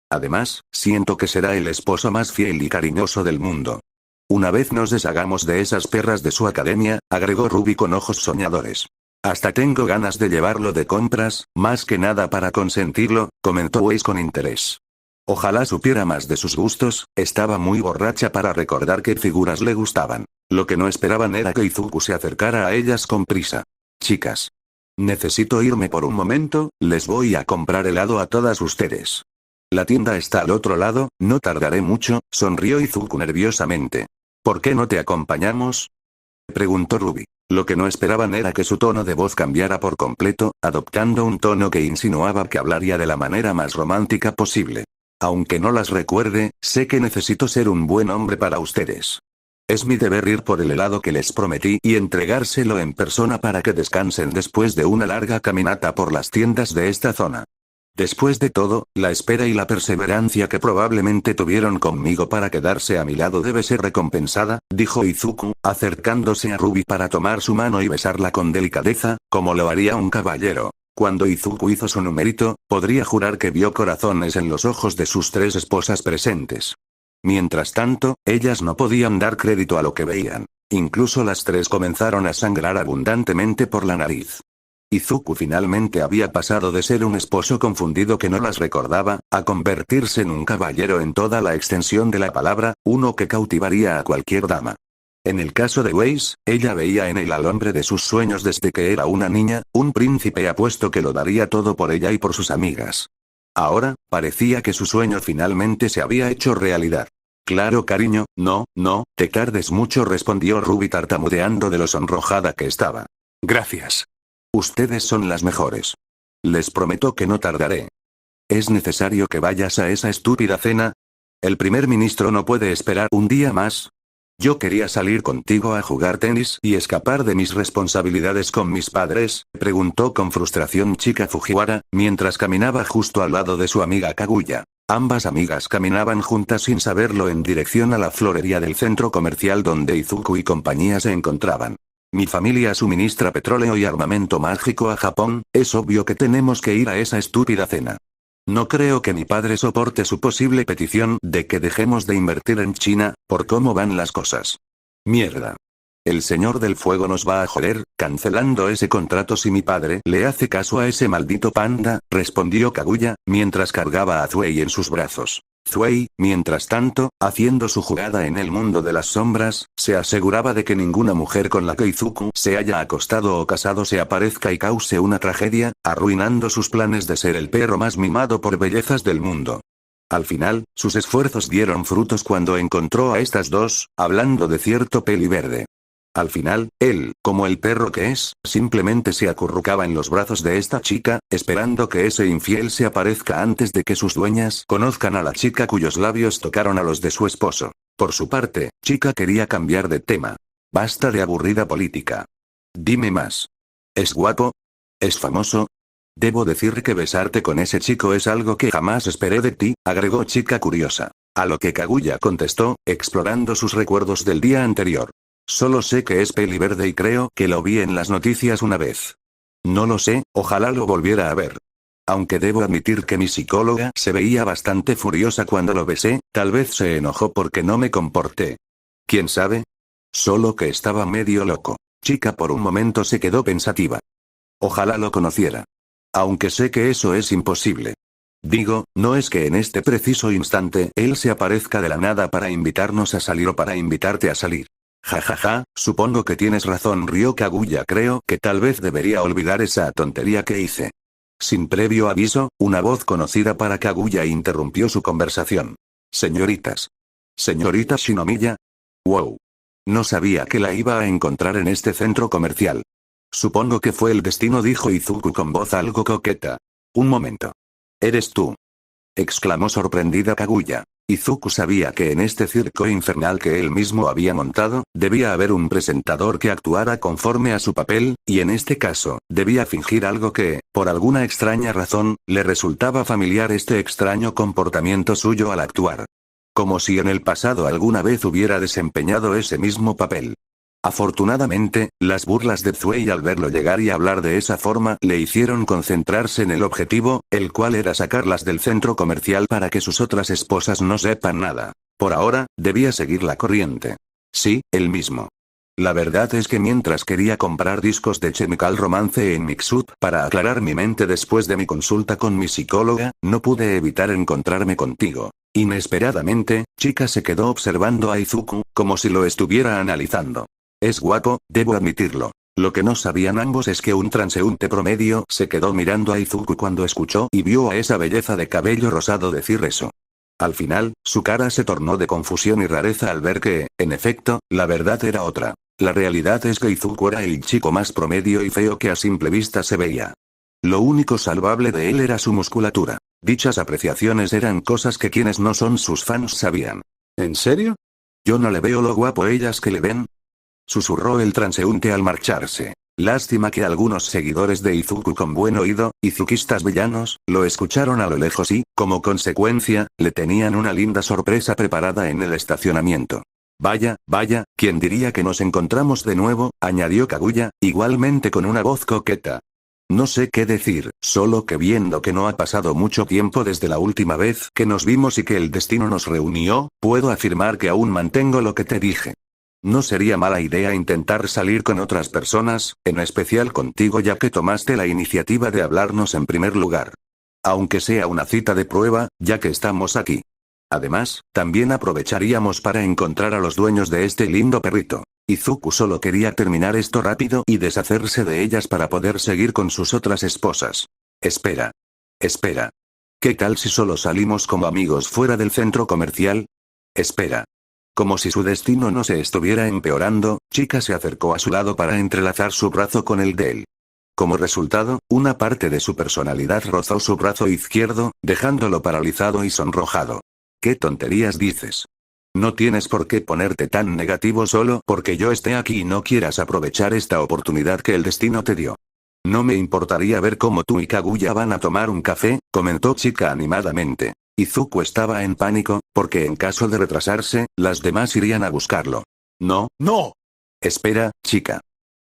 Además, siento que será el esposo más fiel y cariñoso del mundo. Una vez nos deshagamos de esas perras de su academia, agregó Ruby con ojos soñadores. Hasta tengo ganas de llevarlo de compras, más que nada para consentirlo, comentó Weiss con interés. Ojalá supiera más de sus gustos, estaba muy borracha para recordar qué figuras le gustaban. Lo que no esperaban era que Izuku se acercara a ellas con prisa. Chicas. Necesito irme por un momento, les voy a comprar helado a todas ustedes. La tienda está al otro lado, no tardaré mucho, sonrió Izuku nerviosamente. ¿Por qué no te acompañamos? Preguntó Ruby. Lo que no esperaban era que su tono de voz cambiara por completo, adoptando un tono que insinuaba que hablaría de la manera más romántica posible. Aunque no las recuerde, sé que necesito ser un buen hombre para ustedes. Es mi deber ir por el helado que les prometí y entregárselo en persona para que descansen después de una larga caminata por las tiendas de esta zona. Después de todo, la espera y la perseverancia que probablemente tuvieron conmigo para quedarse a mi lado debe ser recompensada, dijo Izuku, acercándose a Ruby para tomar su mano y besarla con delicadeza, como lo haría un caballero. Cuando Izuku hizo su numerito, podría jurar que vio corazones en los ojos de sus tres esposas presentes. Mientras tanto, ellas no podían dar crédito a lo que veían. Incluso las tres comenzaron a sangrar abundantemente por la nariz. Izuku finalmente había pasado de ser un esposo confundido que no las recordaba, a convertirse en un caballero en toda la extensión de la palabra, uno que cautivaría a cualquier dama. En el caso de Weiss, ella veía en él al hombre de sus sueños desde que era una niña, un príncipe apuesto que lo daría todo por ella y por sus amigas. Ahora, parecía que su sueño finalmente se había hecho realidad. Claro cariño, no, te tardes mucho respondió Ruby tartamudeando de lo sonrojada que estaba. Gracias. Ustedes son las mejores. Les prometo que no tardaré. ¿Es necesario que vayas a esa estúpida cena? ¿El primer ministro no puede esperar un día más? Yo quería salir contigo a jugar tenis y escapar de mis responsabilidades con mis padres, preguntó con frustración Chika Fujiwara, mientras caminaba justo al lado de su amiga Kaguya. Ambas amigas caminaban juntas sin saberlo en dirección a la florería del centro comercial donde Izuku y compañía se encontraban. Mi familia suministra petróleo y armamento mágico a Japón, es obvio que tenemos que ir a esa estúpida cena. No creo que mi padre soporte su posible petición de que dejemos de invertir en China, por cómo van las cosas. Mierda. El señor del fuego nos va a joder, cancelando ese contrato si mi padre le hace caso a ese maldito panda, respondió Kaguya, mientras cargaba a Zuei en sus brazos. Zuei, mientras tanto, haciendo su jugada en el mundo de las sombras, se aseguraba de que ninguna mujer con la que Izuku se haya acostado o casado se aparezca y cause una tragedia, arruinando sus planes de ser el perro más mimado por bellezas del mundo. Al final, sus esfuerzos dieron frutos cuando encontró a estas dos, hablando de cierto peli verde. Al final, él, como el perro que es, simplemente se acurrucaba en los brazos de esta chica, esperando que ese infiel se aparezca antes de que sus dueñas conozcan a la chica cuyos labios tocaron a los de su esposo. Por su parte, Chika quería cambiar de tema. Basta de aburrida política. Dime más. ¿Es guapo? ¿Es famoso? Debo decir que besarte con ese chico es algo que jamás esperé de ti, agregó Chica curiosa. A lo que Kaguya contestó, explorando sus recuerdos del día anterior. Solo sé que es peli verde y creo que lo vi en las noticias una vez. No lo sé, ojalá lo volviera a ver. Aunque debo admitir que mi psicóloga se veía bastante furiosa cuando lo besé, tal vez se enojó porque no me comporté. ¿Quién sabe? Solo que estaba medio loco. Chica por un momento se quedó pensativa. Ojalá lo conociera. Aunque sé que eso es imposible. Digo, no es que en este preciso instante él se aparezca de la nada para invitarnos a salir o para invitarte a salir. Jajaja, supongo que tienes razón, rió Kaguya. Creo que tal vez debería olvidar esa tontería que hice. Sin previo aviso, una voz conocida para Kaguya interrumpió su conversación. Señoritas. Señorita Shinomiya. Wow. No sabía que la iba a encontrar en este centro comercial. Supongo que fue el destino, dijo Izuku con voz algo coqueta. Un momento. ¿Eres tú? Exclamó sorprendida Kaguya. Izuku sabía que en este circo infernal que él mismo había montado, debía haber un presentador que actuara conforme a su papel, y en este caso, debía fingir algo que, por alguna extraña razón, le resultaba familiar este extraño comportamiento suyo al actuar. Como si en el pasado alguna vez hubiera desempeñado ese mismo papel. Afortunadamente, las burlas de Zuei al verlo llegar y hablar de esa forma le hicieron concentrarse en el objetivo, el cual era sacarlas del centro comercial para que sus otras esposas no sepan nada. Por ahora, debía seguir la corriente. Sí, él mismo. La verdad es que mientras quería comprar discos de Chemical Romance en Mixup para aclarar mi mente después de mi consulta con mi psicóloga, no pude evitar encontrarme contigo. Inesperadamente, Chica se quedó observando a Izuku, como si lo estuviera analizando. Es guapo, debo admitirlo. Lo que no sabían ambos es que un transeúnte promedio se quedó mirando a Izuku cuando escuchó y vio a esa belleza de cabello rosado decir eso. Al final, su cara se tornó de confusión y rareza al ver que, en efecto, la verdad era otra. La realidad es que Izuku era el chico más promedio y feo que a simple vista se veía. Lo único salvable de él era su musculatura. Dichas apreciaciones eran cosas que quienes no son sus fans sabían. ¿En serio? Yo no le veo lo guapo ellas que le ven. Susurró el transeúnte al marcharse. Lástima que algunos seguidores de Izuku con buen oído, izukistas villanos, lo escucharon a lo lejos y, como consecuencia, le tenían una linda sorpresa preparada en el estacionamiento. Vaya, vaya, ¿quién diría que nos encontramos de nuevo?, añadió Kaguya, igualmente con una voz coqueta. No sé qué decir, solo que viendo que no ha pasado mucho tiempo desde la última vez que nos vimos y que el destino nos reunió, puedo afirmar que aún mantengo lo que te dije. No sería mala idea intentar salir con otras personas, en especial contigo ya que tomaste la iniciativa de hablarnos en primer lugar. Aunque sea una cita de prueba, ya que estamos aquí. Además, también aprovecharíamos para encontrar a los dueños de este lindo perrito. Izuku solo quería terminar esto rápido y deshacerse de ellas para poder seguir con sus otras esposas. Espera. Espera. ¿Qué tal si solo salimos como amigos fuera del centro comercial? Espera. Como si su destino no se estuviera empeorando, Chica se acercó a su lado para entrelazar su brazo con el de él. Como resultado, una parte de su personalidad rozó su brazo izquierdo, dejándolo paralizado y sonrojado. ¿Qué tonterías dices? No tienes por qué ponerte tan negativo solo porque yo esté aquí y no quieras aprovechar esta oportunidad que el destino te dio. No me importaría ver cómo tú y Kaguya van a tomar un café, comentó Chica animadamente. Izuku estaba en pánico, porque en caso de retrasarse, las demás irían a buscarlo. No, no. Espera, Chica.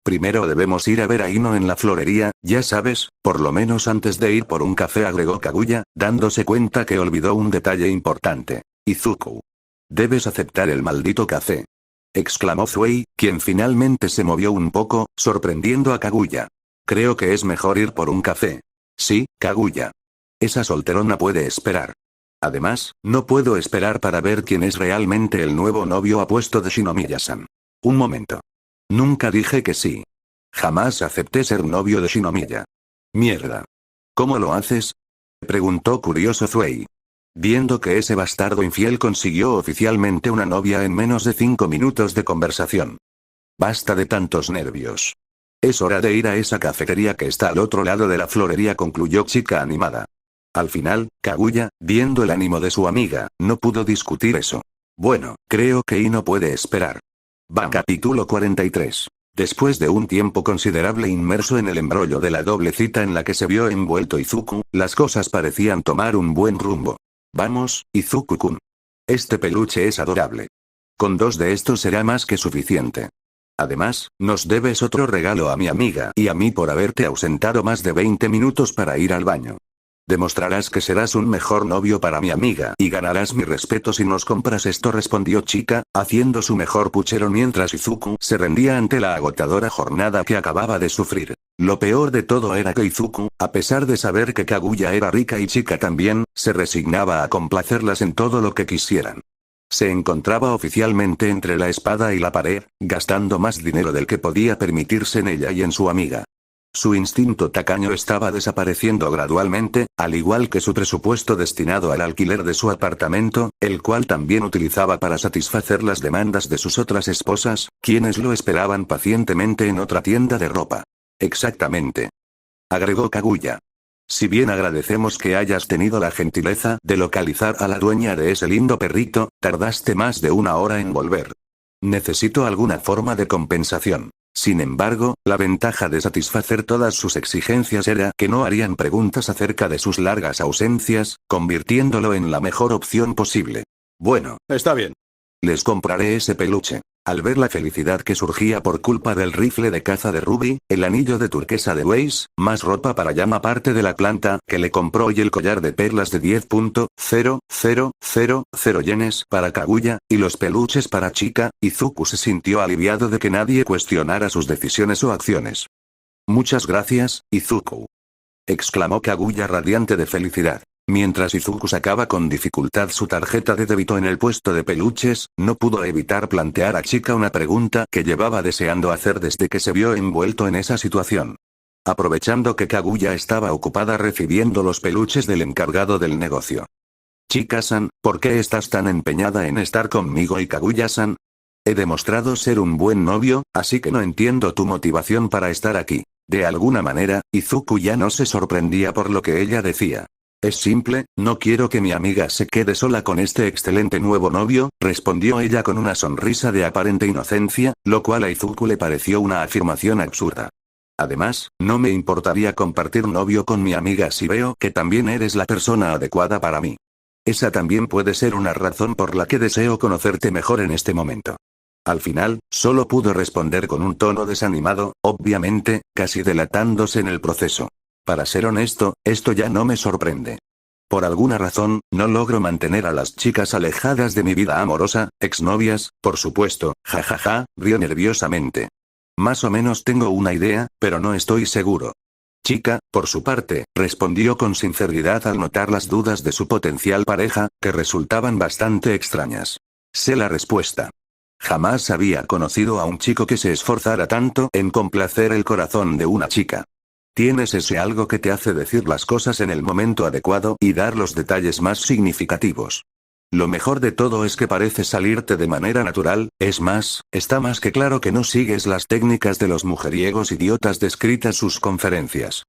Primero debemos ir a ver a Ino en la florería, ya sabes, por lo menos antes de ir por un café, agregó Kaguya, dándose cuenta que olvidó un detalle importante. Izuku. Debes aceptar el maldito café. Exclamó Zuei, quien finalmente se movió un poco, sorprendiendo a Kaguya. Creo que es mejor ir por un café. Sí, Kaguya. Esa solterona puede esperar. Además, no puedo esperar para ver quién es realmente el nuevo novio apuesto de Shinomiya-san. Un momento. Nunca dije que sí. Jamás acepté ser novio de Shinomiya. Mierda. ¿Cómo lo haces?, preguntó curioso Zuei. Viendo que ese bastardo infiel consiguió oficialmente una novia en menos de 5 minutos de conversación. Basta de tantos nervios. Es hora de ir a esa cafetería que está al otro lado de la florería, concluyó Chica animada. Al final, Kaguya, viendo el ánimo de su amiga, no pudo discutir eso. Bueno, creo que Ino puede esperar. Capítulo 43. Después de un tiempo considerable inmerso en el embrollo de la doble cita en la que se vio envuelto Izuku, las cosas parecían tomar un buen rumbo. Vamos, Izuku-kun. Este peluche es adorable. Con 2 de estos será más que suficiente. Además, nos debes otro regalo a mi amiga y a mí por haberte ausentado más de 20 minutos para ir al baño. Demostrarás que serás un mejor novio para mi amiga y ganarás mi respeto si nos compras esto, respondió Chika, haciendo su mejor puchero mientras Izuku se rendía ante la agotadora jornada que acababa de sufrir. Lo peor de todo era que Izuku, a pesar de saber que Kaguya era rica y Chika también, se resignaba a complacerlas en todo lo que quisieran. Se encontraba oficialmente entre la espada y la pared, gastando más dinero del que podía permitirse en ella y en su amiga. Su instinto tacaño estaba desapareciendo gradualmente, al igual que su presupuesto destinado al alquiler de su apartamento, el cual también utilizaba para satisfacer las demandas de sus otras esposas, quienes lo esperaban pacientemente en otra tienda de ropa. Exactamente. Agregó Kaguya. Si bien agradecemos que hayas tenido la gentileza de localizar a la dueña de ese lindo perrito, tardaste más de 1 hora en volver. Necesito alguna forma de compensación. Sin embargo, la ventaja de satisfacer todas sus exigencias era que no harían preguntas acerca de sus largas ausencias, convirtiéndolo en la mejor opción posible. Bueno, está bien. Les compraré ese peluche. Al ver la felicidad que surgía por culpa del rifle de caza de Ruby, el anillo de turquesa de Weiss, más ropa para Yama parte de la planta que le compró y el collar de perlas de 10.0000 yenes para Kaguya, y los peluches para Chika, Izuku se sintió aliviado de que nadie cuestionara sus decisiones o acciones. Muchas gracias, Izuku. Exclamó Kaguya radiante de felicidad. Mientras Izuku sacaba con dificultad su tarjeta de débito en el puesto de peluches, no pudo evitar plantear a Chika una pregunta que llevaba deseando hacer desde que se vio envuelto en esa situación. Aprovechando que Kaguya estaba ocupada recibiendo los peluches del encargado del negocio. Chika-san, ¿por qué estás tan empeñada en estar conmigo y Kaguya-san? He demostrado ser un buen novio, así que no entiendo tu motivación para estar aquí. De alguna manera, Izuku ya no se sorprendía por lo que ella decía. Es simple, no quiero que mi amiga se quede sola con este excelente nuevo novio, respondió ella con una sonrisa de aparente inocencia, lo cual a Izuku le pareció una afirmación absurda. Además, no me importaría compartir novio con mi amiga si veo que también eres la persona adecuada para mí. Esa también puede ser una razón por la que deseo conocerte mejor en este momento. Al final, solo pudo responder con un tono desanimado, obviamente, casi delatándose en el proceso. Para ser honesto, esto ya no me sorprende. Por alguna razón, no logro mantener a las chicas alejadas de mi vida amorosa, exnovias, por supuesto, jajaja, rió nerviosamente. Más o menos tengo una idea, pero no estoy seguro. Chika, por su parte, respondió con sinceridad al notar las dudas de su potencial pareja, que resultaban bastante extrañas. Sé la respuesta. Jamás había conocido a un chico que se esforzara tanto en complacer el corazón de una chica. Tienes ese algo que te hace decir las cosas en el momento adecuado y dar los detalles más significativos. Lo mejor de todo es que parece salirte de manera natural, es más, está más que claro que no sigues las técnicas de los mujeriegos idiotas descritas sus conferencias.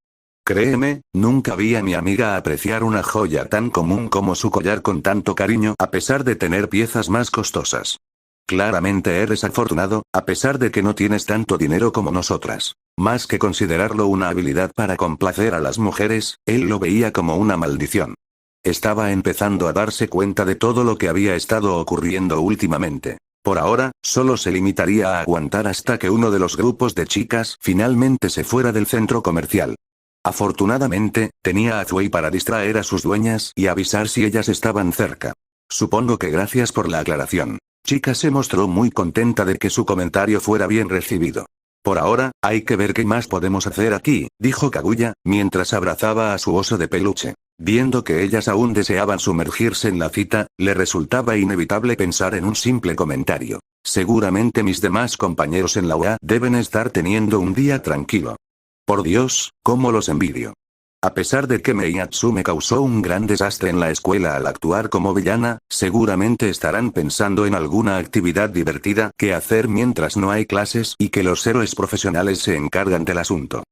Créeme, nunca vi a mi amiga apreciar una joya tan común como su collar con tanto cariño a pesar de tener piezas más costosas. Claramente eres afortunado, a pesar de que no tienes tanto dinero como nosotras. Más que considerarlo una habilidad para complacer a las mujeres, él lo veía como una maldición. Estaba empezando a darse cuenta de todo lo que había estado ocurriendo últimamente. Por ahora, solo se limitaría a aguantar hasta que uno de los grupos de chicas finalmente se fuera del centro comercial. Afortunadamente, tenía a Zuei para distraer a sus dueñas y avisar si ellas estaban cerca. Supongo que gracias por la aclaración. Chika se mostró muy contenta de que su comentario fuera bien recibido. Por ahora, hay que ver qué más podemos hacer aquí, dijo Kaguya, mientras abrazaba a su oso de peluche. Viendo que ellas aún deseaban sumergirse en la cita, le resultaba inevitable pensar en un simple comentario. Seguramente mis demás compañeros en la UA deben estar teniendo un día tranquilo. Por Dios, cómo los envidio. A pesar de que Meiatsu me causó un gran desastre en la escuela al actuar como villana, seguramente estarán pensando en alguna actividad divertida que hacer mientras no hay clases y que los héroes profesionales se encargan del asunto.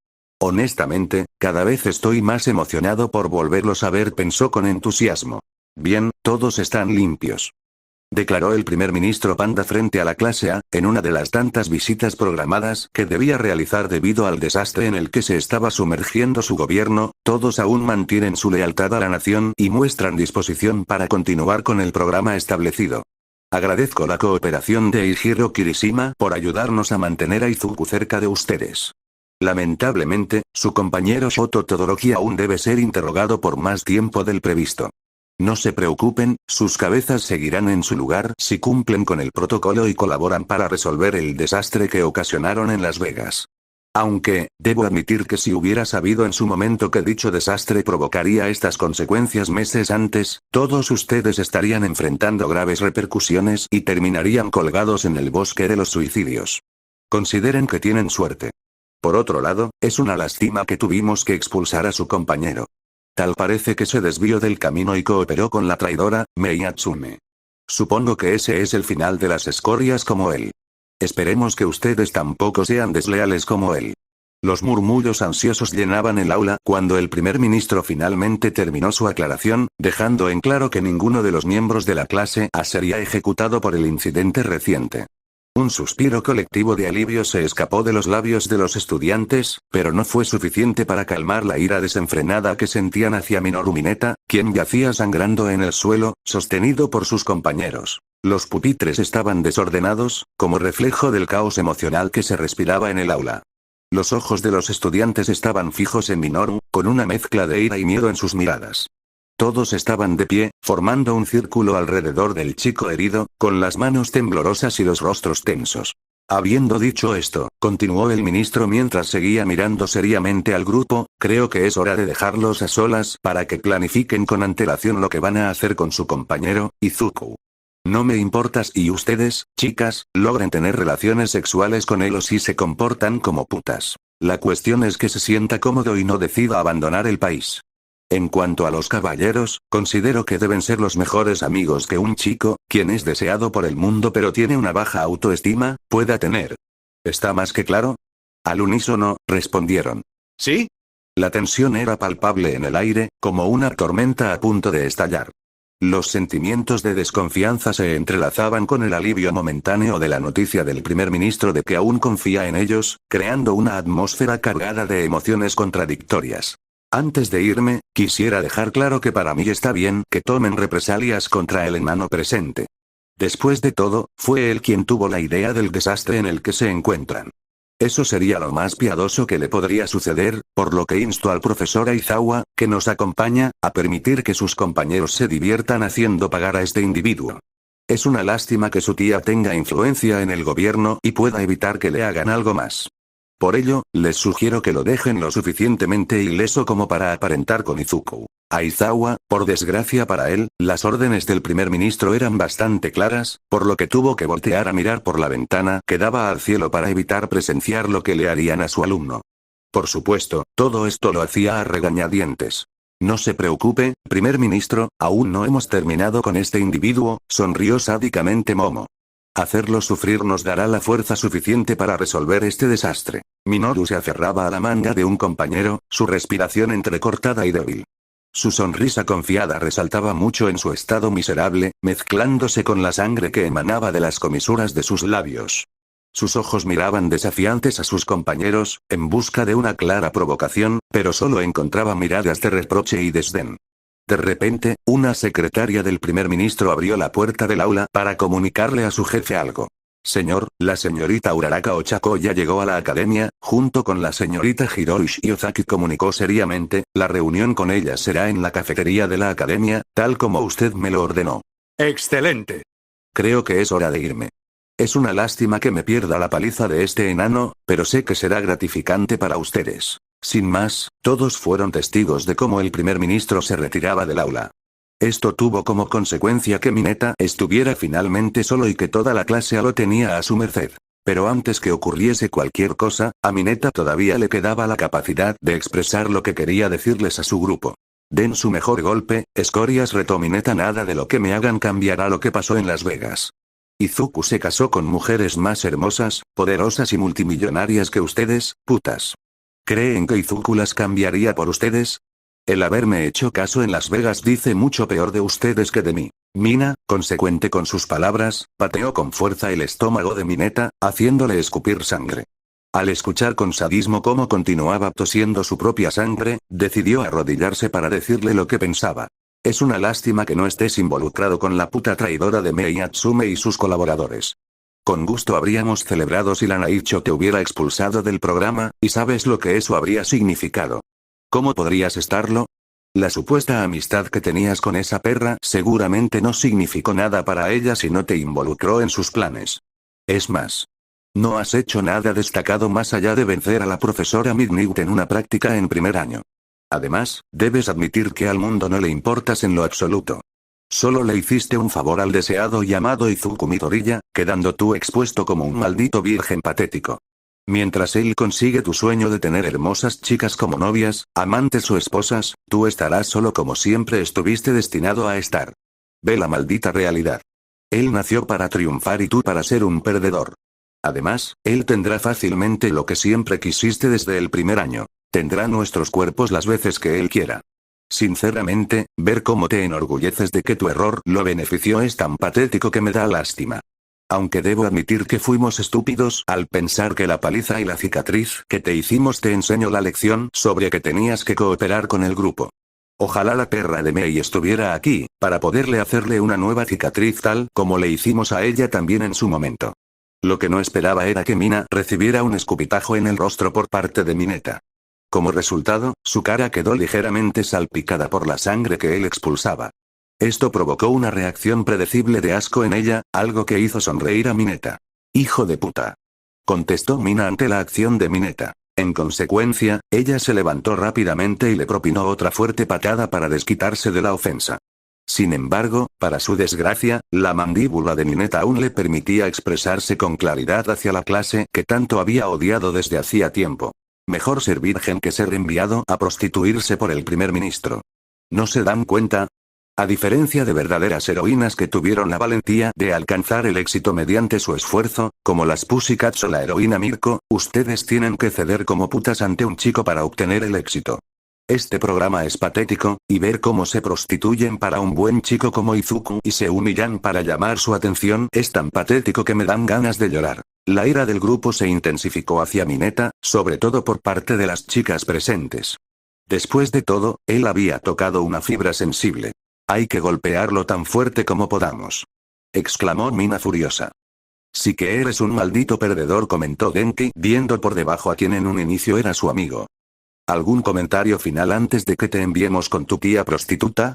Honestamente, cada vez estoy más emocionado por volverlos a ver, pensó con entusiasmo. Bien, todos están limpios. declaró el primer ministro Panda frente a la clase A, en una de las tantas visitas programadas que debía realizar debido al desastre en el que se estaba sumergiendo su gobierno. Todos aún mantienen su lealtad a la nación y muestran disposición para continuar con el programa establecido. Agradezco la cooperación de Eijiro Kirishima por ayudarnos a mantener a Izuku cerca de ustedes. Lamentablemente, su compañero Shoto Todoroki aún debe ser interrogado por más tiempo del previsto. No se preocupen, sus cabezas seguirán en su lugar si cumplen con el protocolo y colaboran para resolver el desastre que ocasionaron en Las Vegas. Aunque, debo admitir que si hubiera sabido en su momento que dicho desastre provocaría estas consecuencias meses antes, todos ustedes estarían enfrentando graves repercusiones y terminarían colgados en el bosque de los suicidios. Consideren que tienen suerte. Por otro lado, es una lástima que tuvimos que expulsar a su compañero. Tal parece que se desvió del camino y cooperó con la traidora, Mei Natsume. Supongo que ese es el final de las escorias como él. Esperemos que ustedes tampoco sean desleales como él. Los murmullos ansiosos llenaban el aula cuando el primer ministro finalmente terminó su aclaración, dejando en claro que ninguno de los miembros de la clase A sería ejecutado por el incidente reciente. Un suspiro colectivo de alivio se escapó de los labios de los estudiantes, pero no fue suficiente para calmar la ira desenfrenada que sentían hacia Minoru Mineta, quien yacía sangrando en el suelo, sostenido por sus compañeros. Los pupitres estaban desordenados, como reflejo del caos emocional que se respiraba en el aula. Los ojos de los estudiantes estaban fijos en Minoru, con una mezcla de ira y miedo en sus miradas. Todos estaban de pie, formando un círculo alrededor del chico herido, con las manos temblorosas y los rostros tensos. Habiendo dicho esto, continuó el ministro mientras seguía mirando seriamente al grupo, creo que es hora de dejarlos a solas para que planifiquen con antelación lo que van a hacer con su compañero, Izuku. No me importa si ustedes, chicas, logren tener relaciones sexuales con él o si se comportan como putas. La cuestión es que se sienta cómodo y no decida abandonar el país. En cuanto a los caballeros, considero que deben ser los mejores amigos que un chico, quien es deseado por el mundo pero tiene una baja autoestima, pueda tener. ¿Está más que claro? Al unísono, respondieron. ¿Sí? La tensión era palpable en el aire, como una tormenta a punto de estallar. Los sentimientos de desconfianza se entrelazaban con el alivio momentáneo de la noticia del primer ministro de que aún confía en ellos, creando una atmósfera cargada de emociones contradictorias. Antes de irme, quisiera dejar claro que para mí está bien que tomen represalias contra el enano presente. Después de todo, fue él quien tuvo la idea del desastre en el que se encuentran. Eso sería lo más piadoso que le podría suceder, por lo que insto al profesor Aizawa, que nos acompaña, a permitir que sus compañeros se diviertan haciendo pagar a este individuo. Es una lástima que su tía tenga influencia en el gobierno y pueda evitar que le hagan algo más. Por ello, les sugiero que lo dejen lo suficientemente ileso como para aparentar con Izuku. Aizawa, por desgracia para él, las órdenes del primer ministro eran bastante claras, por lo que tuvo que voltear a mirar por la ventana que daba al cielo para evitar presenciar lo que le harían a su alumno. Por supuesto, todo esto lo hacía a regañadientes. No se preocupe, primer ministro, aún no hemos terminado con este individuo, sonrió sádicamente Momo. Hacerlo sufrir nos dará la fuerza suficiente para resolver este desastre. Minoru se aferraba a la manga de un compañero, su respiración entrecortada y débil. Su sonrisa confiada resaltaba mucho en su estado miserable, mezclándose con la sangre que emanaba de las comisuras de sus labios. Sus ojos miraban desafiantes a sus compañeros, en busca de una clara provocación, pero solo encontraba miradas de reproche y desdén. De repente, una secretaria del primer ministro abrió la puerta del aula para comunicarle a su jefe algo. Señor, la señorita Uraraka Ochako ya llegó a la academia, junto con la señorita Hiroshi Shiozaki comunicó seriamente, la reunión con ella será en la cafetería de la academia, tal como usted me lo ordenó. ¡Excelente! Creo que es hora de irme. Es una lástima que me pierda la paliza de este enano, pero sé que será gratificante para ustedes. Sin más, todos fueron testigos de cómo el primer ministro se retiraba del aula. Esto tuvo como consecuencia que Mineta estuviera finalmente solo y que toda la clase lo tenía a su merced. Pero antes que ocurriese cualquier cosa, a Mineta todavía le quedaba la capacidad de expresar lo que quería decirles a su grupo. Den su mejor golpe, escorias, retó Mineta, nada de lo que me hagan cambiará lo que pasó en Las Vegas. Izuku se casó con mujeres más hermosas, poderosas y multimillonarias que ustedes, putas. ¿Creen que Izuku las cambiaría por ustedes? El haberme hecho caso en Las Vegas dice mucho peor de ustedes que de mí. Mina, consecuente con sus palabras, pateó con fuerza el estómago de Mineta, haciéndole escupir sangre. Al escuchar con sadismo cómo continuaba tosiendo su propia sangre, decidió arrodillarse para decirle lo que pensaba. Es una lástima que no estés involucrado con la puta traidora de Mei Natsume y sus colaboradores. Con gusto habríamos celebrado si la Naicho te hubiera expulsado del programa, y sabes lo que eso habría significado. ¿Cómo podrías estarlo? La supuesta amistad que tenías con esa perra seguramente no significó nada para ella si no te involucró en sus planes. Es más, no has hecho nada destacado más allá de vencer a la profesora Midnight en una práctica en primer año. Además, debes admitir que al mundo no le importas en lo absoluto. Solo le hiciste un favor al deseado y amado Izuku Midoriya, quedando tú expuesto como un maldito virgen patético. Mientras él consigue tu sueño de tener hermosas chicas como novias, amantes o esposas, tú estarás solo como siempre estuviste destinado a estar. Ve la maldita realidad. Él nació para triunfar y tú para ser un perdedor. Además, él tendrá fácilmente lo que siempre quisiste desde el primer año. Tendrá nuestros cuerpos las veces que él quiera. Sinceramente, ver cómo te enorgulleces de que tu error lo benefició es tan patético que me da lástima. Aunque debo admitir que fuimos estúpidos al pensar que la paliza y la cicatriz que te hicimos te enseñó la lección sobre que tenías que cooperar con el grupo. Ojalá la perra de Mei estuviera aquí, para poderle hacerle una nueva cicatriz tal como le hicimos a ella también en su momento. Lo que no esperaba era que Mina recibiera un escupitajo en el rostro por parte de Mineta. Como resultado, su cara quedó ligeramente salpicada por la sangre que él expulsaba. Esto provocó una reacción predecible de asco en ella, algo que hizo sonreír a Mineta. «Hijo de puta», contestó Mina ante la acción de Mineta. En consecuencia, ella se levantó rápidamente y le propinó otra fuerte patada para desquitarse de la ofensa. Sin embargo, para su desgracia, la mandíbula de Mineta aún le permitía expresarse con claridad hacia la clase que tanto había odiado desde hacía tiempo. Mejor ser virgen que ser enviado a prostituirse por el primer ministro. ¿No se dan cuenta? A diferencia de verdaderas heroínas que tuvieron la valentía de alcanzar el éxito mediante su esfuerzo, como las Pussycats o la heroína Mirko, ustedes tienen que ceder como putas ante un chico para obtener el éxito. Este programa es patético, y ver cómo se prostituyen para un buen chico como Izuku y se humillan para llamar su atención es tan patético que me dan ganas de llorar. La ira del grupo se intensificó hacia Mineta, sobre todo por parte de las chicas presentes. Después de todo, él había tocado una fibra sensible. Hay que golpearlo tan fuerte como podamos. Exclamó Mina furiosa. Sí que eres un maldito perdedor, comentó Genki, viendo por debajo a quien en un inicio era su amigo. ¿Algún comentario final antes de que te enviemos con tu tía prostituta?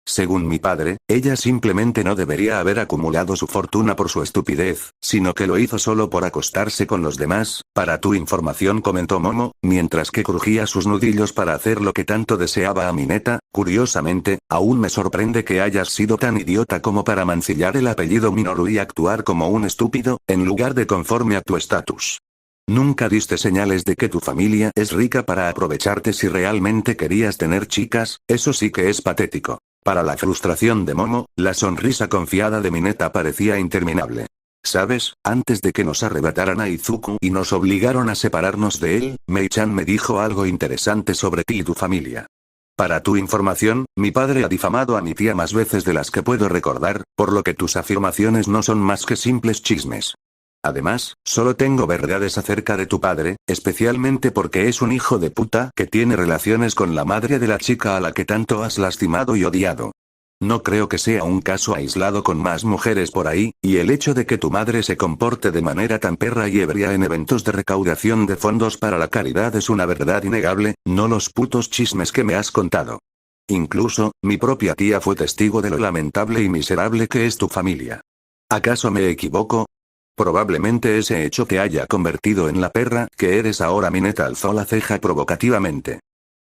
Según mi padre, ella simplemente no debería haber acumulado su fortuna por su estupidez, sino que lo hizo solo por acostarse con los demás, para tu información, comentó Momo, mientras que crujía sus nudillos para hacer lo que tanto deseaba a Mineta. Curiosamente, aún me sorprende que hayas sido tan idiota como para mancillar el apellido Minoru y actuar como un estúpido, en lugar de conforme a tu estatus. Nunca diste señales de que tu familia es rica para aprovecharte si realmente querías tener chicas, eso sí que es patético. Para la frustración de Momo, la sonrisa confiada de Mineta parecía interminable. ¿Sabes? Antes de que nos arrebataran a Izuku y nos obligaron a separarnos de él, Mei-chan me dijo algo interesante sobre ti y tu familia. Para tu información, mi padre ha difamado a mi tía más veces de las que puedo recordar, por lo que tus afirmaciones no son más que simples chismes. Además, solo tengo verdades acerca de tu padre, especialmente porque es un hijo de puta que tiene relaciones con la madre de la chica a la que tanto has lastimado y odiado. No creo que sea un caso aislado con más mujeres por ahí, y el hecho de que tu madre se comporte de manera tan perra y ebria en eventos de recaudación de fondos para la caridad es una verdad innegable, no los putos chismes que me has contado. Incluso, mi propia tía fue testigo de lo lamentable y miserable que es tu familia. ¿Acaso me equivoco? Probablemente ese hecho te haya convertido en la perra que eres ahora. Mineta alzó la ceja provocativamente.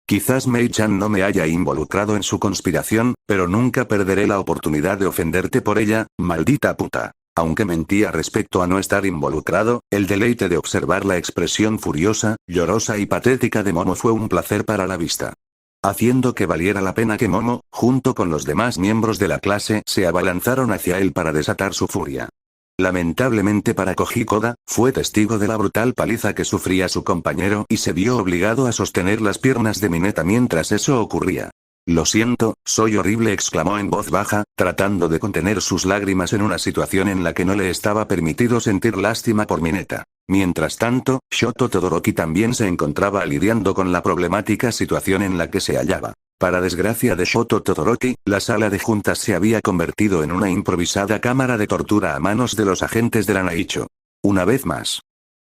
Quizás Mei-chan no me haya involucrado en su conspiración, pero nunca perderé la oportunidad de ofenderte por ella, maldita puta. Aunque mentía respecto a no estar involucrado, el deleite de observar la expresión furiosa, llorosa y patética de Momo fue un placer para la vista. Haciendo que valiera la pena que Momo, junto con los demás miembros de la clase, se abalanzaron hacia él para desatar su furia. Lamentablemente para Koji Koda, fue testigo de la brutal paliza que sufría su compañero y se vio obligado a sostener las piernas de Mineta mientras eso ocurría. Lo siento, soy horrible, exclamó en voz baja, tratando de contener sus lágrimas en una situación en la que no le estaba permitido sentir lástima por Mineta. Mientras tanto, Shoto Todoroki también se encontraba lidiando con la problemática situación en la que se hallaba. Para desgracia de Shoto Todoroki, la sala de juntas se había convertido en una improvisada cámara de tortura a manos de los agentes de la Naicho. Una vez más.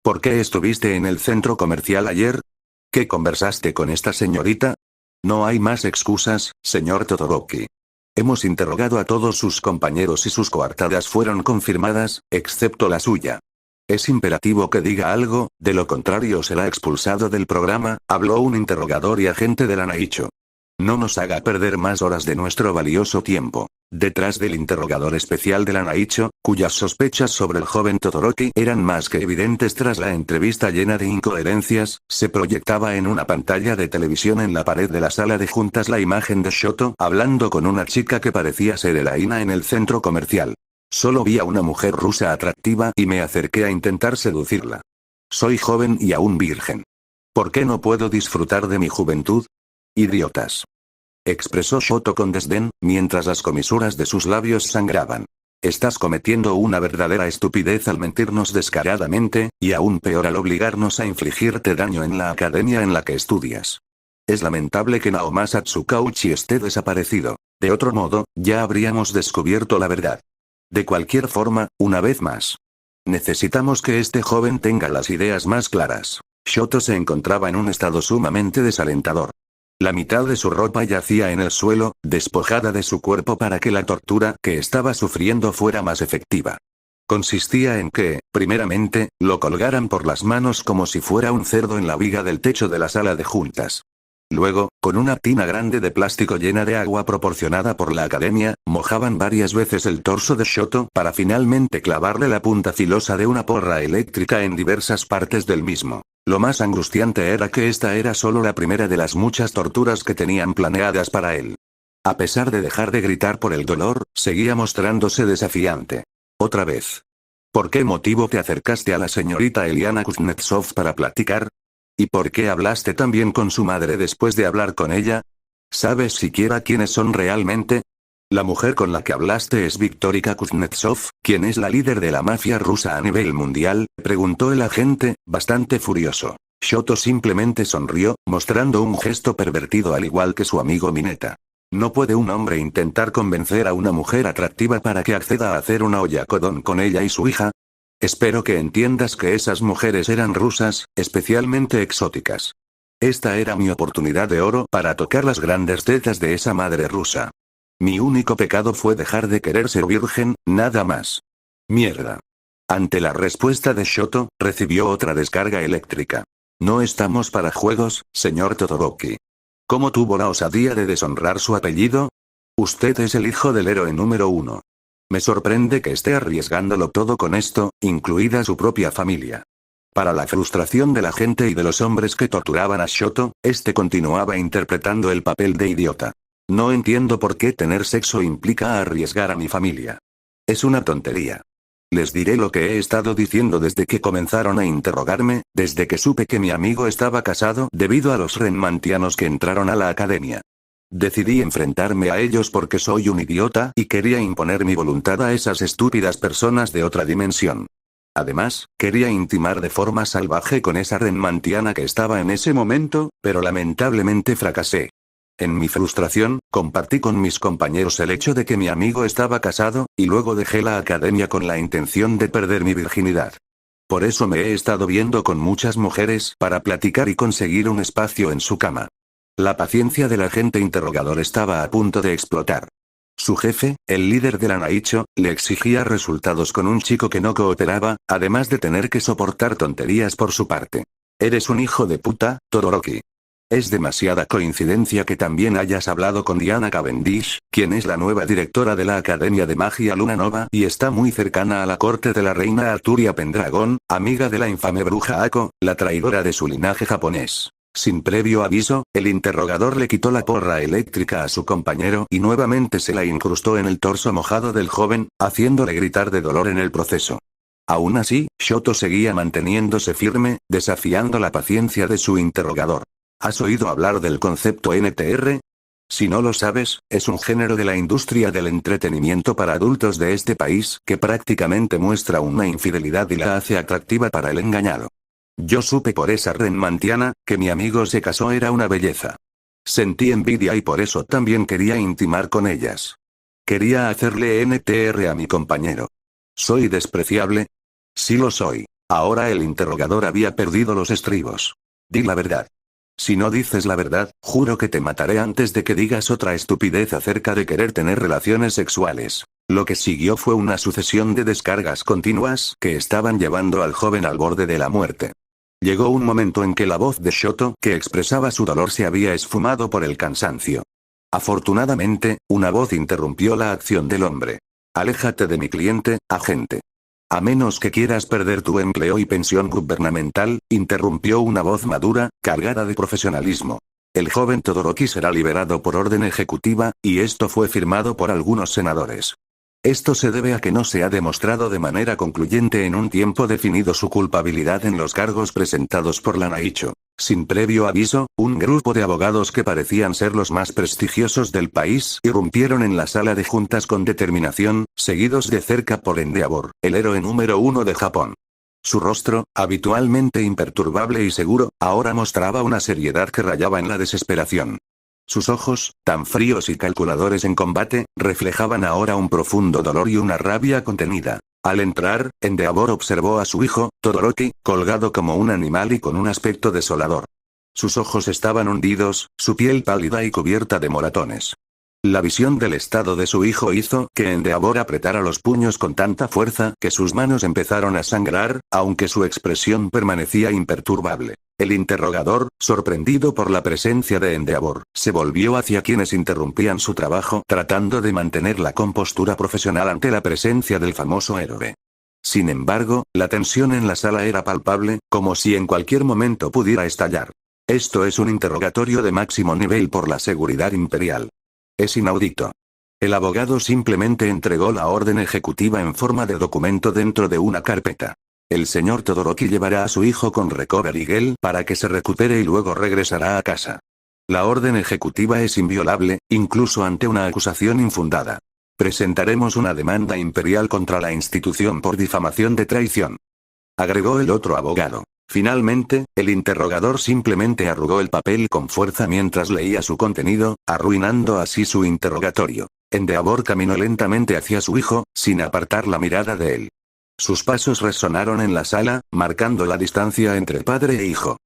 ¿Por qué estuviste en el centro comercial ayer? ¿Qué conversaste con esta señorita? No hay más excusas, señor Todoroki. Hemos interrogado a todos sus compañeros y sus coartadas fueron confirmadas, excepto la suya. Es imperativo que diga algo, de lo contrario será expulsado del programa, habló un interrogador y agente de la Naicho. No nos haga perder más horas de nuestro valioso tiempo. Detrás del interrogador especial de la Naicho, cuyas sospechas sobre el joven Todoroki eran más que evidentes tras la entrevista llena de incoherencias, se proyectaba en una pantalla de televisión en la pared de la sala de juntas la imagen de Shoto hablando con una chica que parecía ser Elaina en el centro comercial. Solo vi a una mujer rusa atractiva y me acerqué a intentar seducirla. Soy joven y aún virgen. ¿Por qué no puedo disfrutar de mi juventud? Idiotas. Expresó Shoto con desdén, mientras las comisuras de sus labios sangraban. Estás cometiendo una verdadera estupidez al mentirnos descaradamente, y aún peor al obligarnos a infligirte daño en la academia en la que estudias. Es lamentable que Naomasa Tsukauchi esté desaparecido. De otro modo, ya habríamos descubierto la verdad. De cualquier forma, una vez más. Necesitamos que este joven tenga las ideas más claras. Shoto se encontraba en un estado sumamente desalentador. La mitad de su ropa yacía en el suelo, despojada de su cuerpo para que la tortura que estaba sufriendo fuera más efectiva. Consistía en que, primeramente, lo colgaran por las manos como si fuera un cerdo en la viga del techo de la sala de juntas. Luego, con una tina grande de plástico llena de agua proporcionada por la academia, mojaban varias veces el torso de Shoto para finalmente clavarle la punta filosa de una porra eléctrica en diversas partes del mismo. Lo más angustiante era que esta era solo la primera de las muchas torturas que tenían planeadas para él. A pesar de dejar de gritar por el dolor, seguía mostrándose desafiante. Otra vez. ¿Por qué motivo te acercaste a la señorita Eliana Kuznetsov para platicar? ¿Y por qué hablaste también con su madre después de hablar con ella? ¿Sabes siquiera quiénes son realmente? La mujer con la que hablaste es Viktorika Kuznetsov, quien es la líder de la mafia rusa a nivel mundial, preguntó el agente, bastante furioso. Shoto simplemente sonrió, mostrando un gesto pervertido al igual que su amigo Mineta. ¿No puede un hombre intentar convencer a una mujer atractiva para que acceda a hacer una oyakodon con ella y su hija? Espero que entiendas que esas mujeres eran rusas, especialmente exóticas. Esta era mi oportunidad de oro para tocar las grandes tetas de esa madre rusa. Mi único pecado fue dejar de querer ser virgen, nada más. Mierda. Ante la respuesta de Shoto, recibió otra descarga eléctrica. No estamos para juegos, señor Todoroki. ¿Cómo tuvo la osadía de deshonrar su apellido? Usted es el hijo del héroe número 1. Me sorprende que esté arriesgándolo todo con esto, incluida su propia familia. Para la frustración de la gente y de los hombres que torturaban a Shoto, este continuaba interpretando el papel de idiota. No entiendo por qué tener sexo implica arriesgar a mi familia. Es una tontería. Les diré lo que he estado diciendo desde que comenzaron a interrogarme, desde que supe que mi amigo estaba casado debido a los renmantianos que entraron a la academia. Decidí enfrentarme a ellos porque soy un idiota y quería imponer mi voluntad a esas estúpidas personas de otra dimensión. Además, quería intimar de forma salvaje con esa renmantiana que estaba en ese momento, pero lamentablemente fracasé. En mi frustración, compartí con mis compañeros el hecho de que mi amigo estaba casado, y luego dejé la academia con la intención de perder mi virginidad. Por eso me he estado viendo con muchas mujeres para platicar y conseguir un espacio en su cama. La paciencia del agente interrogador estaba a punto de explotar. Su jefe, el líder de la Naicho, le exigía resultados con un chico que no cooperaba, además de tener que soportar tonterías por su parte. Eres un hijo de puta, Todoroki. Es demasiada coincidencia que también hayas hablado con Diana Cavendish, quien es la nueva directora de la Academia de Magia Luna Nova y está muy cercana a la corte de la reina Arturia Pendragon, amiga de la infame bruja Ako, la traidora de su linaje japonés. Sin previo aviso, el interrogador le quitó la porra eléctrica a su compañero y nuevamente se la incrustó en el torso mojado del joven, haciéndole gritar de dolor en el proceso. Aún así, Shoto seguía manteniéndose firme, desafiando la paciencia de su interrogador. ¿Has oído hablar del concepto NTR? Si no lo sabes, es un género de la industria del entretenimiento para adultos de este país que prácticamente muestra una infidelidad y la hace atractiva para el engañado. Yo supe por esa renmantiana, que mi amigo se casó era una belleza. Sentí envidia y por eso también quería intimar con ellas. Quería hacerle NTR a mi compañero. ¿Soy despreciable? Sí lo soy. Ahora el interrogador había perdido los estribos. Di la verdad. Si no dices la verdad, juro que te mataré antes de que digas otra estupidez acerca de querer tener relaciones sexuales. Lo que siguió fue una sucesión de descargas continuas que estaban llevando al joven al borde de la muerte. Llegó un momento en que la voz de Shoto, que expresaba su dolor, se había esfumado por el cansancio. Afortunadamente, una voz interrumpió la acción del hombre. Aléjate de mi cliente, agente. A menos que quieras perder tu empleo y pensión gubernamental, interrumpió una voz madura, cargada de profesionalismo. El joven Todoroki será liberado por orden ejecutiva, y esto fue firmado por algunos senadores. Esto se debe a que no se ha demostrado de manera concluyente en un tiempo definido su culpabilidad en los cargos presentados por la Naicho. Sin previo aviso, un grupo de abogados que parecían ser los más prestigiosos del país irrumpieron en la sala de juntas con determinación, seguidos de cerca por Endeavor, el héroe número 1 de Japón. Su rostro, habitualmente imperturbable y seguro, ahora mostraba una seriedad que rayaba en la desesperación. Sus ojos, tan fríos y calculadores en combate, reflejaban ahora un profundo dolor y una rabia contenida. Al entrar, Endeavor observó a su hijo, Todoroki, colgado como un animal y con un aspecto desolador. Sus ojos estaban hundidos, su piel pálida y cubierta de moratones. La visión del estado de su hijo hizo que Endeavor apretara los puños con tanta fuerza que sus manos empezaron a sangrar, aunque su expresión permanecía imperturbable. El interrogador, sorprendido por la presencia de Endeavor, se volvió hacia quienes interrumpían su trabajo tratando de mantener la compostura profesional ante la presencia del famoso héroe. Sin embargo, la tensión en la sala era palpable, como si en cualquier momento pudiera estallar. Esto es un interrogatorio de máximo nivel por la seguridad imperial. Es inaudito. El abogado simplemente entregó la orden ejecutiva en forma de documento dentro de una carpeta. El señor Todoroki llevará a su hijo con Recovery Gel para que se recupere y luego regresará a casa. La orden ejecutiva es inviolable, incluso ante una acusación infundada. Presentaremos una demanda imperial contra la institución por difamación de traición. Agregó el otro abogado. Finalmente, el interrogador simplemente arrugó el papel con fuerza mientras leía su contenido, arruinando así su interrogatorio. Endeavor caminó lentamente hacia su hijo, sin apartar la mirada de él. Sus pasos resonaron en la sala, marcando la distancia entre padre e hijo.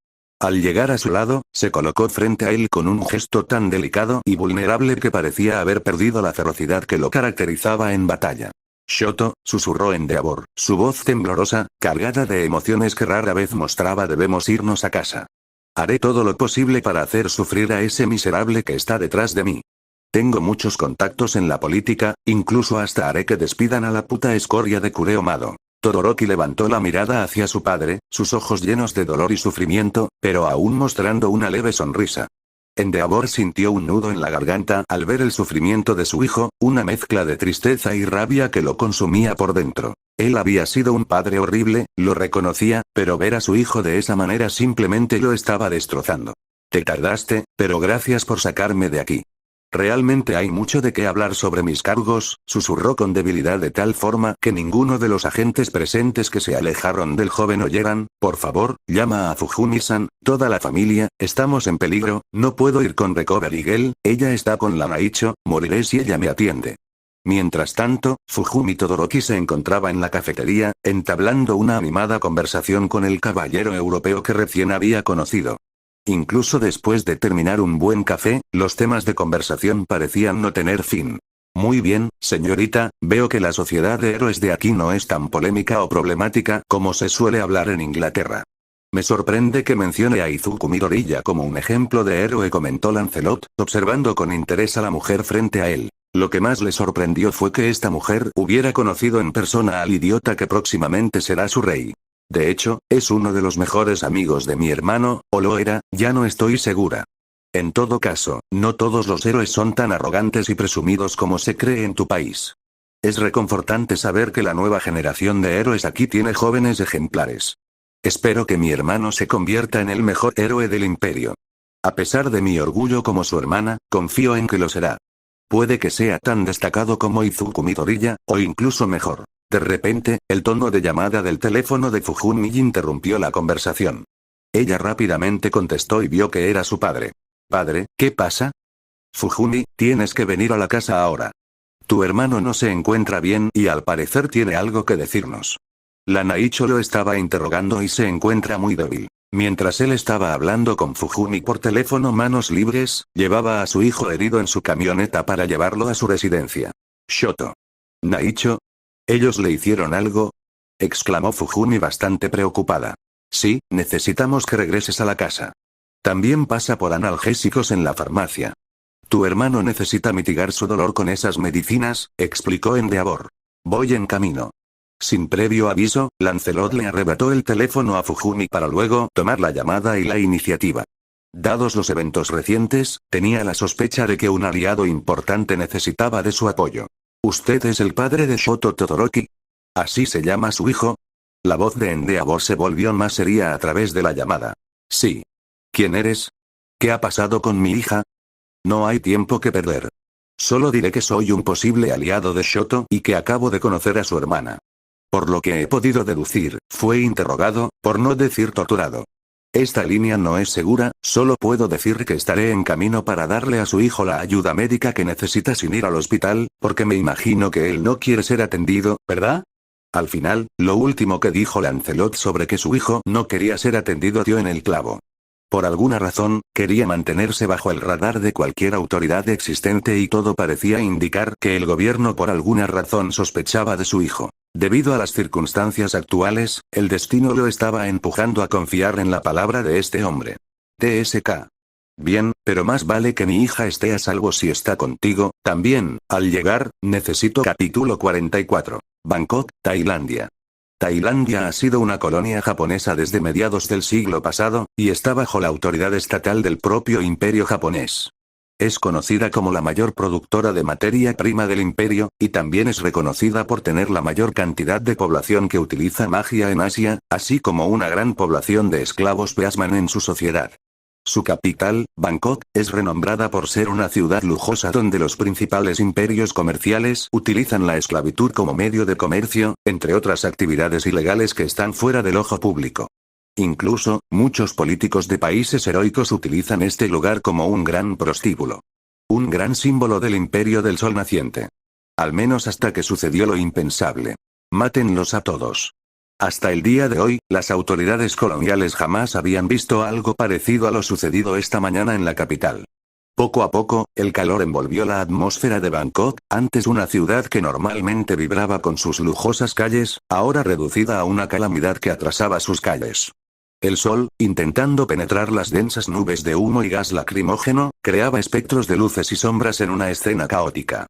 Al llegar a su lado, se colocó frente a él con un gesto tan delicado y vulnerable que parecía haber perdido la ferocidad que lo caracterizaba en batalla. Shoto, susurró Endeavor, su voz temblorosa, cargada de emociones que rara vez mostraba. Debemos irnos a casa. Haré todo lo posible para hacer sufrir a ese miserable que está detrás de mí. Tengo muchos contactos en la política, incluso hasta haré que despidan a la puta escoria de Kureomado. Todoroki levantó la mirada hacia su padre, sus ojos llenos de dolor y sufrimiento, pero aún mostrando una leve sonrisa. Endeavor sintió un nudo en la garganta al ver el sufrimiento de su hijo, una mezcla de tristeza y rabia que lo consumía por dentro. Él había sido un padre horrible, lo reconocía, pero ver a su hijo de esa manera simplemente lo estaba destrozando. Te tardaste, pero gracias por sacarme de aquí. Realmente hay mucho de qué hablar sobre mis cargos, susurró con debilidad de tal forma que ninguno de los agentes presentes que se alejaron del joven oyeran. Por favor, llama a Fujumi-san, toda la familia, estamos en peligro, no puedo ir con Recovery Gel, ella está con la Naicho, moriré si ella me atiende. Mientras tanto, Fujumi Todoroki se encontraba en la cafetería, entablando una animada conversación con el caballero europeo que recién había conocido. Incluso después de terminar un buen café, los temas de conversación parecían no tener fin. Muy bien, señorita, veo que la sociedad de héroes de aquí no es tan polémica o problemática como se suele hablar en Inglaterra. Me sorprende que mencione a Izuku Midoriya como un ejemplo de héroe, comentó Lancelot, observando con interés a la mujer frente a él. Lo que más le sorprendió fue que esta mujer hubiera conocido en persona al idiota que próximamente será su rey. De hecho, es uno de los mejores amigos de mi hermano, o lo era, ya no estoy segura. En todo caso, no todos los héroes son tan arrogantes y presumidos como se cree en tu país. Es reconfortante saber que la nueva generación de héroes aquí tiene jóvenes ejemplares. Espero que mi hermano se convierta en el mejor héroe del imperio. A pesar de mi orgullo como su hermana, confío en que lo será. Puede que sea tan destacado como Izuku Midoriya, o incluso mejor. De repente, el tono de llamada del teléfono de Fujumi interrumpió la conversación. Ella rápidamente contestó y vio que era su padre. «Padre, ¿qué pasa?» «Fujumi, tienes que venir a la casa ahora. Tu hermano no se encuentra bien y al parecer tiene algo que decirnos». La Naicho lo estaba interrogando y se encuentra muy débil. Mientras él estaba hablando con Fujumi por teléfono manos libres, llevaba a su hijo herido en su camioneta para llevarlo a su residencia. «Shoto. ¿Naicho? ¿Ellos le hicieron algo?», exclamó Fujumi bastante preocupada. «Sí, necesitamos que regreses a la casa. También pasa por analgésicos en la farmacia. Tu hermano necesita mitigar su dolor con esas medicinas», explicó Endeavor. «Voy en camino». Sin previo aviso, Lancelot le arrebató el teléfono a Fujumi para luego tomar la llamada y la iniciativa. Dados los eventos recientes, tenía la sospecha de que un aliado importante necesitaba de su apoyo. «¿Usted es el padre de Shoto Todoroki? ¿Así se llama su hijo?». La voz de Endeavor se volvió más seria a través de la llamada. «Sí. ¿Quién eres? ¿Qué ha pasado con mi hija?». «No hay tiempo que perder. Solo diré que soy un posible aliado de Shoto y que acabo de conocer a su hermana. Por lo que he podido deducir, fue interrogado, por no decir torturado. Esta línea no es segura, solo puedo decir que estaré en camino para darle a su hijo la ayuda médica que necesita sin ir al hospital, porque me imagino que él no quiere ser atendido, ¿verdad?». Al final, lo último que dijo Lancelot sobre que su hijo no quería ser atendido dio en el clavo. Por alguna razón, quería mantenerse bajo el radar de cualquier autoridad existente y todo parecía indicar que el gobierno por alguna razón sospechaba de su hijo. Debido a las circunstancias actuales, el destino lo estaba empujando a confiar en la palabra de este hombre. TSK. Bien, pero más vale que mi hija esté a salvo si está contigo, también, al llegar, necesito. Capítulo 44. Bangkok, Tailandia. Tailandia ha sido una colonia japonesa desde mediados del siglo pasado, y está bajo la autoridad estatal del propio imperio japonés. Es conocida como la mayor productora de materia prima del imperio, y también es reconocida por tener la mayor cantidad de población que utiliza magia en Asia, así como una gran población de esclavos Beasman en su sociedad. Su capital, Bangkok, es renombrada por ser una ciudad lujosa donde los principales imperios comerciales utilizan la esclavitud como medio de comercio, entre otras actividades ilegales que están fuera del ojo público. Incluso, muchos políticos de países heroicos utilizan este lugar como un gran prostíbulo. Un gran símbolo del imperio del sol naciente. Al menos hasta que sucedió lo impensable. Mátenlos a todos. Hasta el día de hoy, las autoridades coloniales jamás habían visto algo parecido a lo sucedido esta mañana en la capital. Poco a poco, el calor envolvió la atmósfera de Bangkok, antes una ciudad que normalmente vibraba con sus lujosas calles, ahora reducida a una calamidad que atrasaba sus calles. El sol, intentando penetrar las densas nubes de humo y gas lacrimógeno, creaba espectros de luces y sombras en una escena caótica.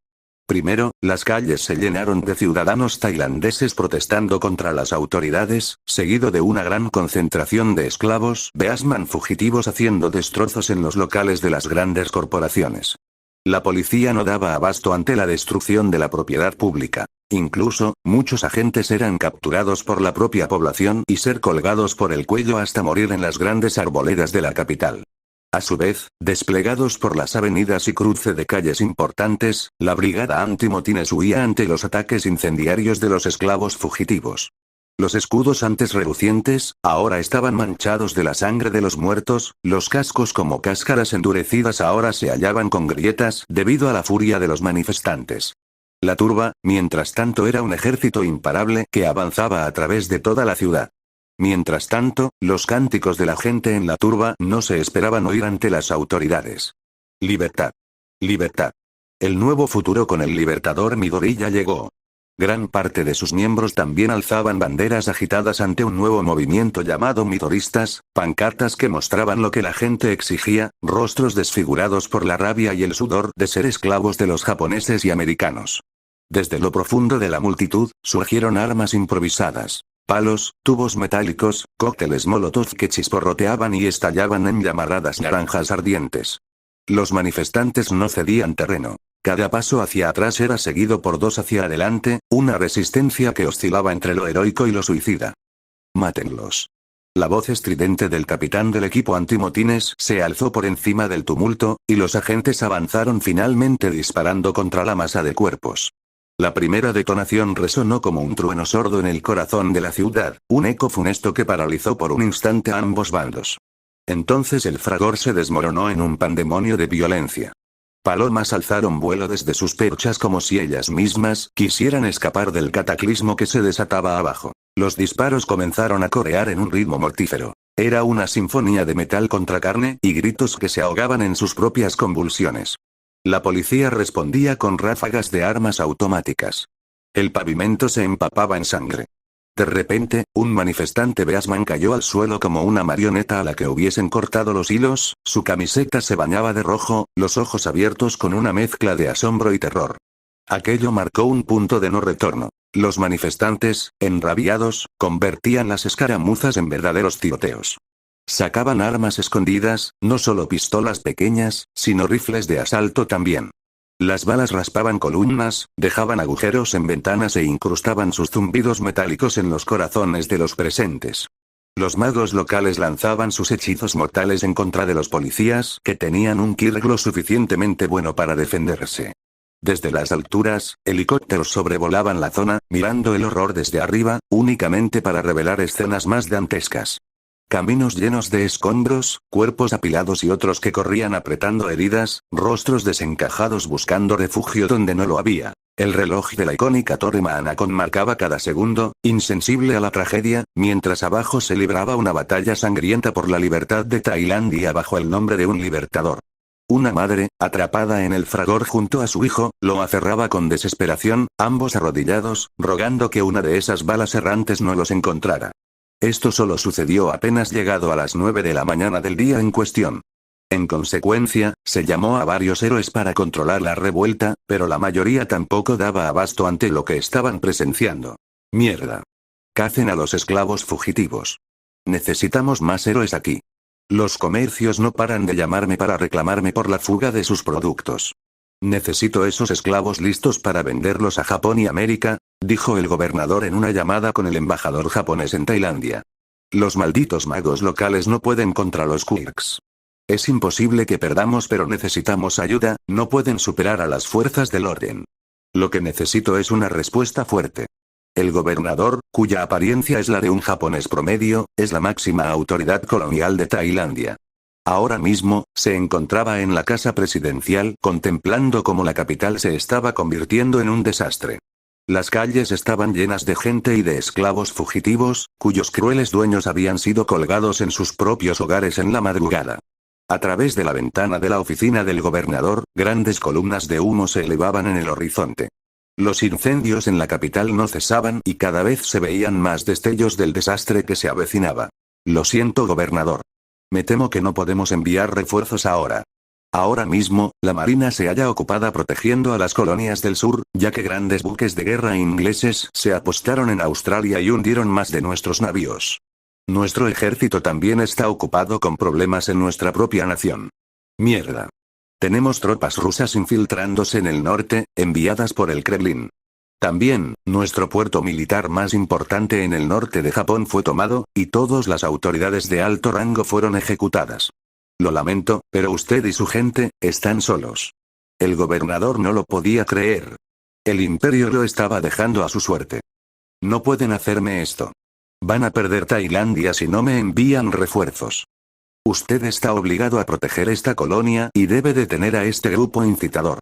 Primero, las calles se llenaron de ciudadanos tailandeses protestando contra las autoridades, seguido de una gran concentración de esclavos Beasman fugitivos haciendo destrozos en los locales de las grandes corporaciones. La policía no daba abasto ante la destrucción de la propiedad pública. Incluso, muchos agentes eran capturados por la propia población y ser colgados por el cuello hasta morir en las grandes arboledas de la capital. A su vez, desplegados por las avenidas y cruce de calles importantes, la brigada antimotines huía ante los ataques incendiarios de los esclavos fugitivos. Los escudos antes relucientes, ahora estaban manchados de la sangre de los muertos, los cascos como cáscaras endurecidas ahora se hallaban con grietas debido a la furia de los manifestantes. La turba, mientras tanto, era un ejército imparable que avanzaba a través de toda la ciudad. Mientras tanto, los cánticos de la gente en la turba no se esperaban oír ante las autoridades. Libertad. Libertad. El nuevo futuro con el libertador Midoriya llegó. Gran parte de sus miembros también alzaban banderas agitadas ante un nuevo movimiento llamado Midoristas, pancartas que mostraban lo que la gente exigía, rostros desfigurados por la rabia y el sudor de ser esclavos de los japoneses y americanos. Desde lo profundo de la multitud, surgieron armas improvisadas. Palos, tubos metálicos, cócteles molotov que chisporroteaban y estallaban en llamaradas naranjas ardientes. Los manifestantes no cedían terreno. Cada paso hacia atrás era seguido por dos hacia adelante, una resistencia que oscilaba entre lo heroico y lo suicida. Mátenlos. La voz estridente del capitán del equipo antimotines se alzó por encima del tumulto, y los agentes avanzaron finalmente disparando contra la masa de cuerpos. La primera detonación resonó como un trueno sordo en el corazón de la ciudad, un eco funesto que paralizó por un instante a ambos bandos. Entonces el fragor se desmoronó en un pandemonio de violencia. Palomas alzaron vuelo desde sus perchas como si ellas mismas quisieran escapar del cataclismo que se desataba abajo. Los disparos comenzaron a corear en un ritmo mortífero. Era una sinfonía de metal contra carne y gritos que se ahogaban en sus propias convulsiones. La policía respondía con ráfagas de armas automáticas. El pavimento se empapaba en sangre. De repente, un manifestante Beasman cayó al suelo como una marioneta a la que hubiesen cortado los hilos, su camiseta se bañaba de rojo, los ojos abiertos con una mezcla de asombro y terror. Aquello marcó un punto de no retorno. Los manifestantes, enrabiados, convertían las escaramuzas en verdaderos tiroteos. Sacaban armas escondidas, no solo pistolas pequeñas, sino rifles de asalto también. Las balas raspaban columnas, dejaban agujeros en ventanas e incrustaban sus zumbidos metálicos en los corazones de los presentes. Los magos locales lanzaban sus hechizos mortales en contra de los policías que tenían un kirk lo suficientemente bueno para defenderse. Desde las alturas, helicópteros sobrevolaban la zona, mirando el horror desde arriba, únicamente para revelar escenas más dantescas. Caminos llenos de escombros, cuerpos apilados y otros que corrían apretando heridas, rostros desencajados buscando refugio donde no lo había. El reloj de la icónica Torre Mahanakon marcaba cada segundo, insensible a la tragedia, mientras abajo se libraba una batalla sangrienta por la libertad de Tailandia bajo el nombre de un libertador. Una madre, atrapada en el fragor junto a su hijo, lo aferraba con desesperación, ambos arrodillados, rogando que una de esas balas errantes no los encontrara. Esto solo sucedió apenas llegado a las 9 de la mañana del día en cuestión. En consecuencia, se llamó a varios héroes para controlar la revuelta, pero la mayoría tampoco daba abasto ante lo que estaban presenciando. Mierda. Cacen a los esclavos fugitivos. Necesitamos más héroes aquí. Los comercios no paran de llamarme para reclamarme por la fuga de sus productos. Necesito esos esclavos listos para venderlos a Japón y América, dijo el gobernador en una llamada con el embajador japonés en Tailandia. Los malditos magos locales no pueden contra los quirks. Es imposible que perdamos, pero necesitamos ayuda, no pueden superar a las fuerzas del orden. Lo que necesito es una respuesta fuerte. El gobernador, cuya apariencia es la de un japonés promedio, es la máxima autoridad colonial de Tailandia. Ahora mismo, se encontraba en la casa presidencial contemplando cómo la capital se estaba convirtiendo en un desastre. Las calles estaban llenas de gente y de esclavos fugitivos, cuyos crueles dueños habían sido colgados en sus propios hogares en la madrugada. A través de la ventana de la oficina del gobernador, grandes columnas de humo se elevaban en el horizonte. Los incendios en la capital no cesaban y cada vez se veían más destellos del desastre que se avecinaba. Lo siento, gobernador. Me temo que no podemos enviar refuerzos ahora. Ahora mismo, la marina se halla ocupada protegiendo a las colonias del sur, ya que grandes buques de guerra ingleses se apostaron en Australia y hundieron más de nuestros navíos. Nuestro ejército también está ocupado con problemas en nuestra propia nación. Mierda. Tenemos tropas rusas infiltrándose en el norte, enviadas por el Kremlin. También, nuestro puerto militar más importante en el norte de Japón fue tomado, y todas las autoridades de alto rango fueron ejecutadas. Lo lamento, pero usted y su gente, están solos. El gobernador no lo podía creer. El imperio lo estaba dejando a su suerte. No pueden hacerme esto. Van a perder Tailandia si no me envían refuerzos. Usted está obligado a proteger esta colonia y debe detener a este grupo incitador.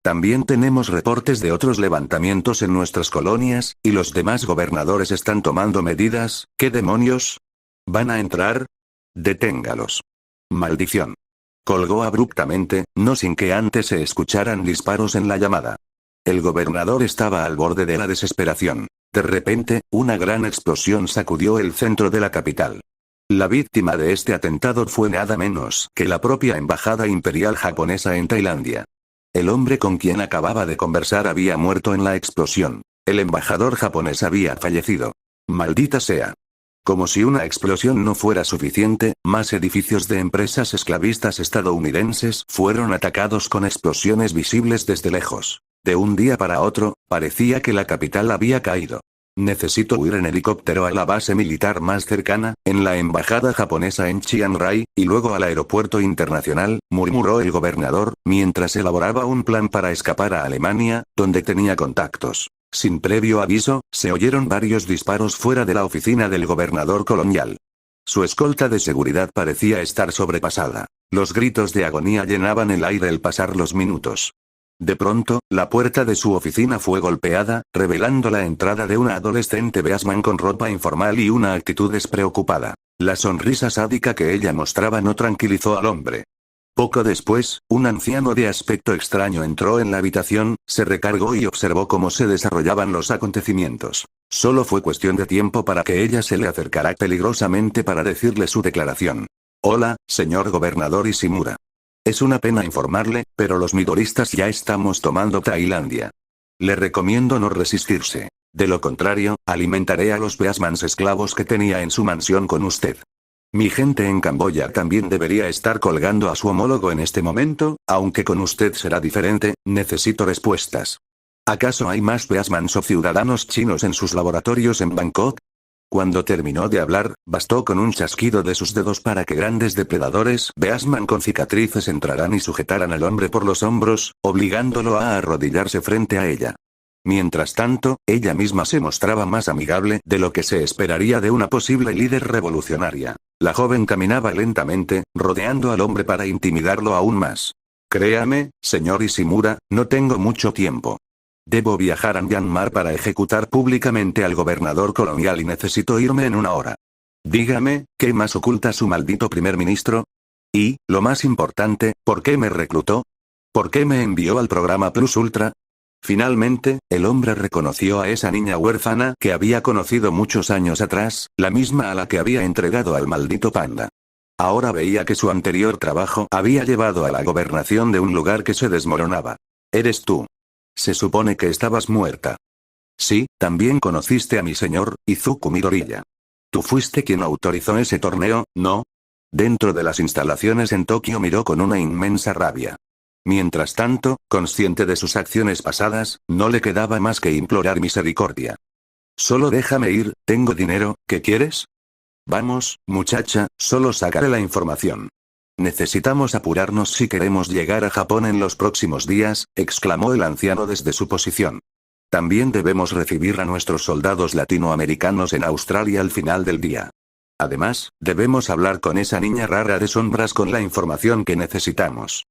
También tenemos reportes de otros levantamientos en nuestras colonias, y los demás gobernadores están tomando medidas. ¿Qué demonios? ¿Van a entrar? Deténgalos. Maldición. Colgó abruptamente, no sin que antes se escucharan disparos en la llamada. El gobernador estaba al borde de la desesperación. De repente, una gran explosión sacudió el centro de la capital. La víctima de este atentado fue nada menos que la propia embajada imperial japonesa en Tailandia. El hombre con quien acababa de conversar había muerto en la explosión. El embajador japonés había fallecido. Maldita sea. Como si una explosión no fuera suficiente, más edificios de empresas esclavistas estadounidenses fueron atacados con explosiones visibles desde lejos. De un día para otro, parecía que la capital había caído. Necesito huir en helicóptero a la base militar más cercana, en la embajada japonesa en Chiang Rai, y luego al aeropuerto internacional, murmuró el gobernador, mientras elaboraba un plan para escapar a Alemania, donde tenía contactos. Sin previo aviso, se oyeron varios disparos fuera de la oficina del gobernador colonial. Su escolta de seguridad parecía estar sobrepasada. Los gritos de agonía llenaban el aire al pasar los minutos. De pronto, la puerta de su oficina fue golpeada, revelando la entrada de una adolescente Beasman con ropa informal y una actitud despreocupada. La sonrisa sádica que ella mostraba no tranquilizó al hombre. Poco después, un anciano de aspecto extraño entró en la habitación, se recargó y observó cómo se desarrollaban los acontecimientos. Solo fue cuestión de tiempo para que ella se le acercara peligrosamente para decirle su declaración. Hola, señor gobernador Ishimura. Es una pena informarle, pero los midoristas ya estamos tomando Tailandia. Le recomiendo no resistirse. De lo contrario, alimentaré a los Beasmans esclavos que tenía en su mansión con usted. Mi gente en Camboya también debería estar colgando a su homólogo en este momento, aunque con usted será diferente, necesito respuestas. ¿Acaso hay más Beasmans o ciudadanos chinos en sus laboratorios en Bangkok? Cuando terminó de hablar, bastó con un chasquido de sus dedos para que grandes depredadores Beasman con cicatrices entraran y sujetaran al hombre por los hombros, obligándolo a arrodillarse frente a ella. Mientras tanto, ella misma se mostraba más amigable de lo que se esperaría de una posible líder revolucionaria. La joven caminaba lentamente, rodeando al hombre para intimidarlo aún más. Créame, señor Ishimura, no tengo mucho tiempo. Debo viajar a Myanmar para ejecutar públicamente al gobernador colonial y necesito irme en una hora. Dígame, ¿qué más oculta su maldito primer ministro? Y, lo más importante, ¿por qué me reclutó? ¿Por qué me envió al programa Plus Ultra? Finalmente, el hombre reconoció a esa niña huérfana que había conocido muchos años atrás, la misma a la que había entregado al maldito panda. Ahora veía que su anterior trabajo había llevado a la gobernación de un lugar que se desmoronaba. Eres tú. Se supone que estabas muerta. Sí, también conociste a mi señor, Izuku Midoriya. Tú fuiste quien autorizó ese torneo, ¿no? Dentro de las instalaciones en Tokio miró con una inmensa rabia. Mientras tanto, consciente de sus acciones pasadas, no le quedaba más que implorar misericordia. Solo déjame ir, tengo dinero, ¿qué quieres? Vamos, muchacha, solo sacaré la información. Necesitamos apurarnos si queremos llegar a Japón en los próximos días, exclamó el anciano desde su posición. También debemos recibir a nuestros soldados latinoamericanos en Australia al final del día. Además, debemos hablar con esa niña rara de sombras con la información que necesitamos.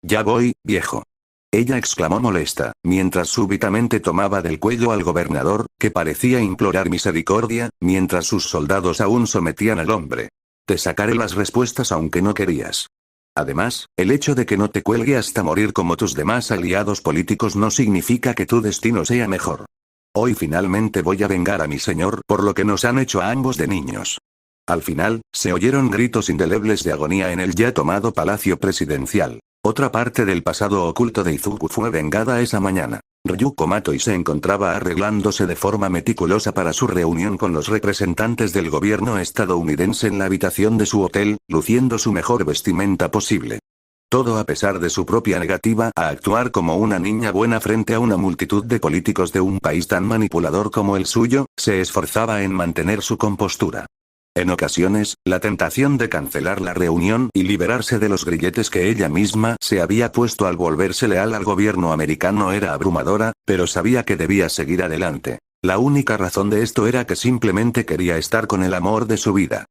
Ya voy, viejo. Ella exclamó molesta, mientras súbitamente tomaba del cuello al gobernador, que parecía implorar misericordia, mientras sus soldados aún sometían al hombre. Te sacaré las respuestas aunque no querías. Además, el hecho de que no te cuelgue hasta morir como tus demás aliados políticos no significa que tu destino sea mejor. Hoy finalmente voy a vengar a mi señor por lo que nos han hecho a ambos de niños. Al final, se oyeron gritos indelebles de agonía en el ya tomado palacio presidencial. Otra parte del pasado oculto de Izuku fue vengada esa mañana. Ryuko Matoi se encontraba arreglándose de forma meticulosa para su reunión con los representantes del gobierno estadounidense en la habitación de su hotel, luciendo su mejor vestimenta posible. Todo a pesar de su propia negativa a actuar como una niña buena frente a una multitud de políticos de un país tan manipulador como el suyo, se esforzaba en mantener su compostura. En ocasiones, la tentación de cancelar la reunión y liberarse de los grilletes que ella misma se había puesto al volverse leal al gobierno americano era abrumadora, pero sabía que debía seguir adelante. La única razón de esto era que simplemente quería estar con el amor de su vida.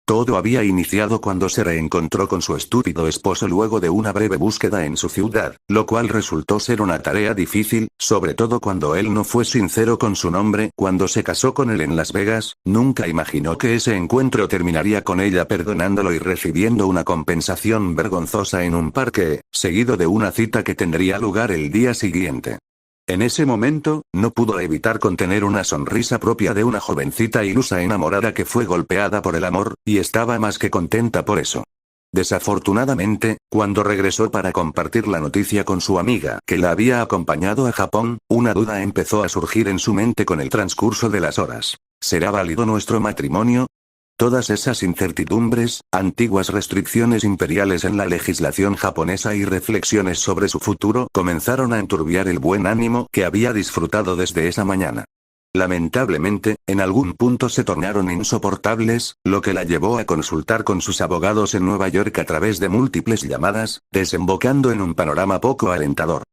Todo había iniciado cuando se reencontró con su estúpido esposo luego de una breve búsqueda en su ciudad, lo cual resultó ser una tarea difícil, sobre todo cuando él no fue sincero con su nombre. Cuando se casó con él en Las Vegas, nunca imaginó que ese encuentro terminaría con ella perdonándolo y recibiendo una compensación vergonzosa en un parque, seguido de una cita que tendría lugar el día siguiente. En ese momento, no pudo evitar contener una sonrisa propia de una jovencita ilusa enamorada que fue golpeada por el amor, y estaba más que contenta por eso. Desafortunadamente, cuando regresó para compartir la noticia con su amiga que la había acompañado a Japón, una duda empezó a surgir en su mente con el transcurso de las horas. ¿Será válido nuestro matrimonio? Todas esas incertidumbres, antiguas restricciones imperiales en la legislación japonesa y reflexiones sobre su futuro comenzaron a enturbiar el buen ánimo que había disfrutado desde esa mañana. Lamentablemente, en algún punto se tornaron insoportables, lo que la llevó a consultar con sus abogados en Nueva York a través de múltiples llamadas, desembocando en un panorama poco alentador.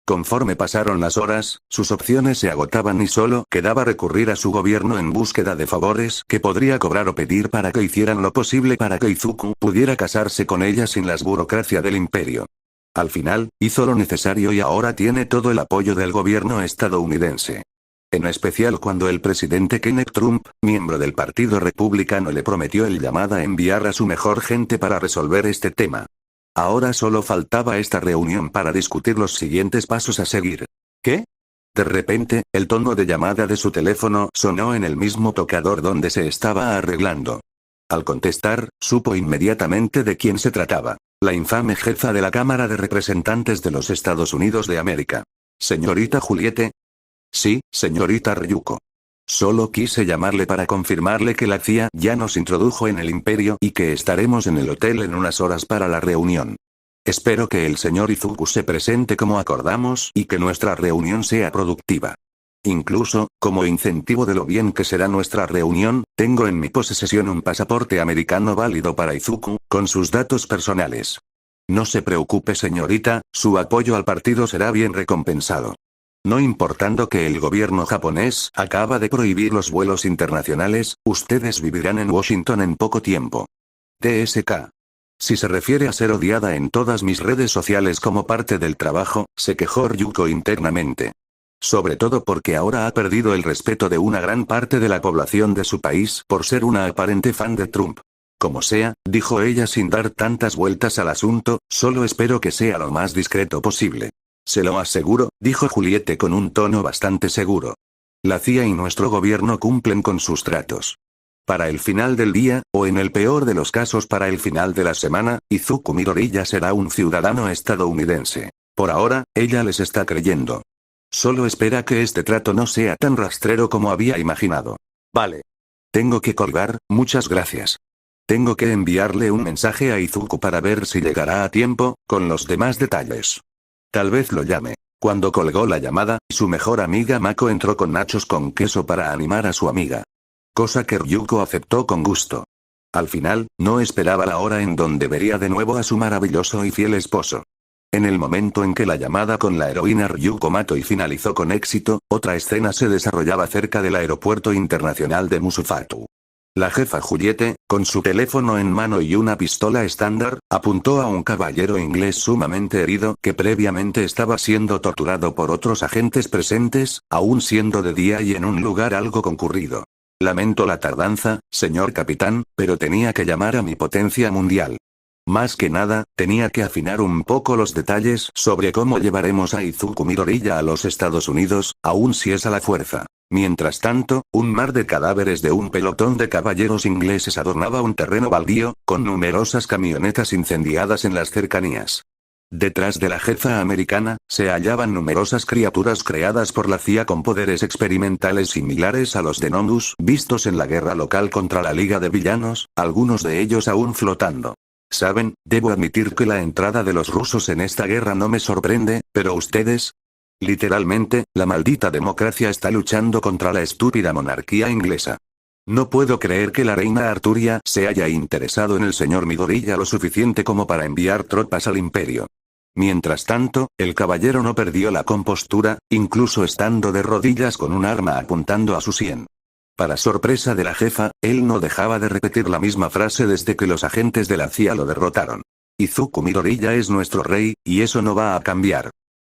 Conforme pasaron las horas, sus opciones se agotaban y solo quedaba recurrir a su gobierno en búsqueda de favores que podría cobrar o pedir para que hicieran lo posible para que Izuku pudiera casarse con ella sin la burocracia del imperio. Al final, hizo lo necesario y ahora tiene todo el apoyo del gobierno estadounidense. En especial cuando el presidente Kenneth Trump, miembro del Partido Republicano, le prometió el llamado a enviar a su mejor gente para resolver este tema. Ahora solo faltaba esta reunión para discutir los siguientes pasos a seguir. ¿Qué? De repente, el tono de llamada de su teléfono sonó en el mismo tocador donde se estaba arreglando. Al contestar, supo inmediatamente de quién se trataba. La infame jefa de la Cámara de Representantes de los Estados Unidos de América. ¿Señorita Juliette? Sí, señorita Ryuko. Solo quise llamarle para confirmarle que la CIA ya nos introdujo en el imperio y que estaremos en el hotel en unas horas para la reunión. Espero que el señor Izuku se presente como acordamos y que nuestra reunión sea productiva. Incluso, como incentivo de lo bien que será nuestra reunión, tengo en mi posesión un pasaporte americano válido para Izuku, con sus datos personales. No se preocupe, señorita, su apoyo al partido será bien recompensado. No importando que el gobierno japonés acaba de prohibir los vuelos internacionales, ustedes vivirán en Washington en poco tiempo. TSK. Si se refiere a ser odiada en todas mis redes sociales como parte del trabajo, se quejó Ryuko internamente. Sobre todo porque ahora ha perdido el respeto de una gran parte de la población de su país por ser una aparente fan de Trump. Como sea, dijo ella sin dar tantas vueltas al asunto, solo espero que sea lo más discreto posible. Se lo aseguro, dijo Juliette con un tono bastante seguro. La CIA y nuestro gobierno cumplen con sus tratos. Para el final del día, o en el peor de los casos para el final de la semana, Izuku Midoriya será un ciudadano estadounidense. Por ahora, ella les está creyendo. Solo espera que este trato no sea tan rastrero como había imaginado. Vale. Tengo que colgar, muchas gracias. Tengo que enviarle un mensaje a Izuku para ver si llegará a tiempo, con los demás detalles. Tal vez lo llame. Cuando colgó la llamada, su mejor amiga Mako entró con nachos con queso para animar a su amiga. Cosa que Ryuko aceptó con gusto. Al final, no esperaba la hora en donde vería de nuevo a su maravilloso y fiel esposo. En el momento en que la llamada con la heroína Ryuko Matoi finalizó con éxito, otra escena se desarrollaba cerca del aeropuerto internacional de Musufatu. La jefa Juliette, con su teléfono en mano y una pistola estándar, apuntó a un caballero inglés sumamente herido que previamente estaba siendo torturado por otros agentes presentes, aún siendo de día y en un lugar algo concurrido. Lamento la tardanza, señor capitán, pero tenía que llamar a mi potencia mundial. Más que nada, tenía que afinar un poco los detalles sobre cómo llevaremos a Izuku Midoriya a los Estados Unidos, aun si es a la fuerza. Mientras tanto, un mar de cadáveres de un pelotón de caballeros ingleses adornaba un terreno baldío, con numerosas camionetas incendiadas en las cercanías. Detrás de la jefa americana, se hallaban numerosas criaturas creadas por la CIA con poderes experimentales similares a los de Nomus vistos en la guerra local contra la Liga de Villanos, algunos de ellos aún flotando. Saben, debo admitir que la entrada de los rusos en esta guerra no me sorprende, pero ustedes... Literalmente, la maldita democracia está luchando contra la estúpida monarquía inglesa. No puedo creer que la reina Arturia se haya interesado en el señor Midoriya lo suficiente como para enviar tropas al imperio. Mientras tanto, el caballero no perdió la compostura, incluso estando de rodillas con un arma apuntando a su sien. Para sorpresa de la jefa, él no dejaba de repetir la misma frase desde que los agentes de la CIA lo derrotaron. Izuku Midoriya es nuestro rey, y eso no va a cambiar.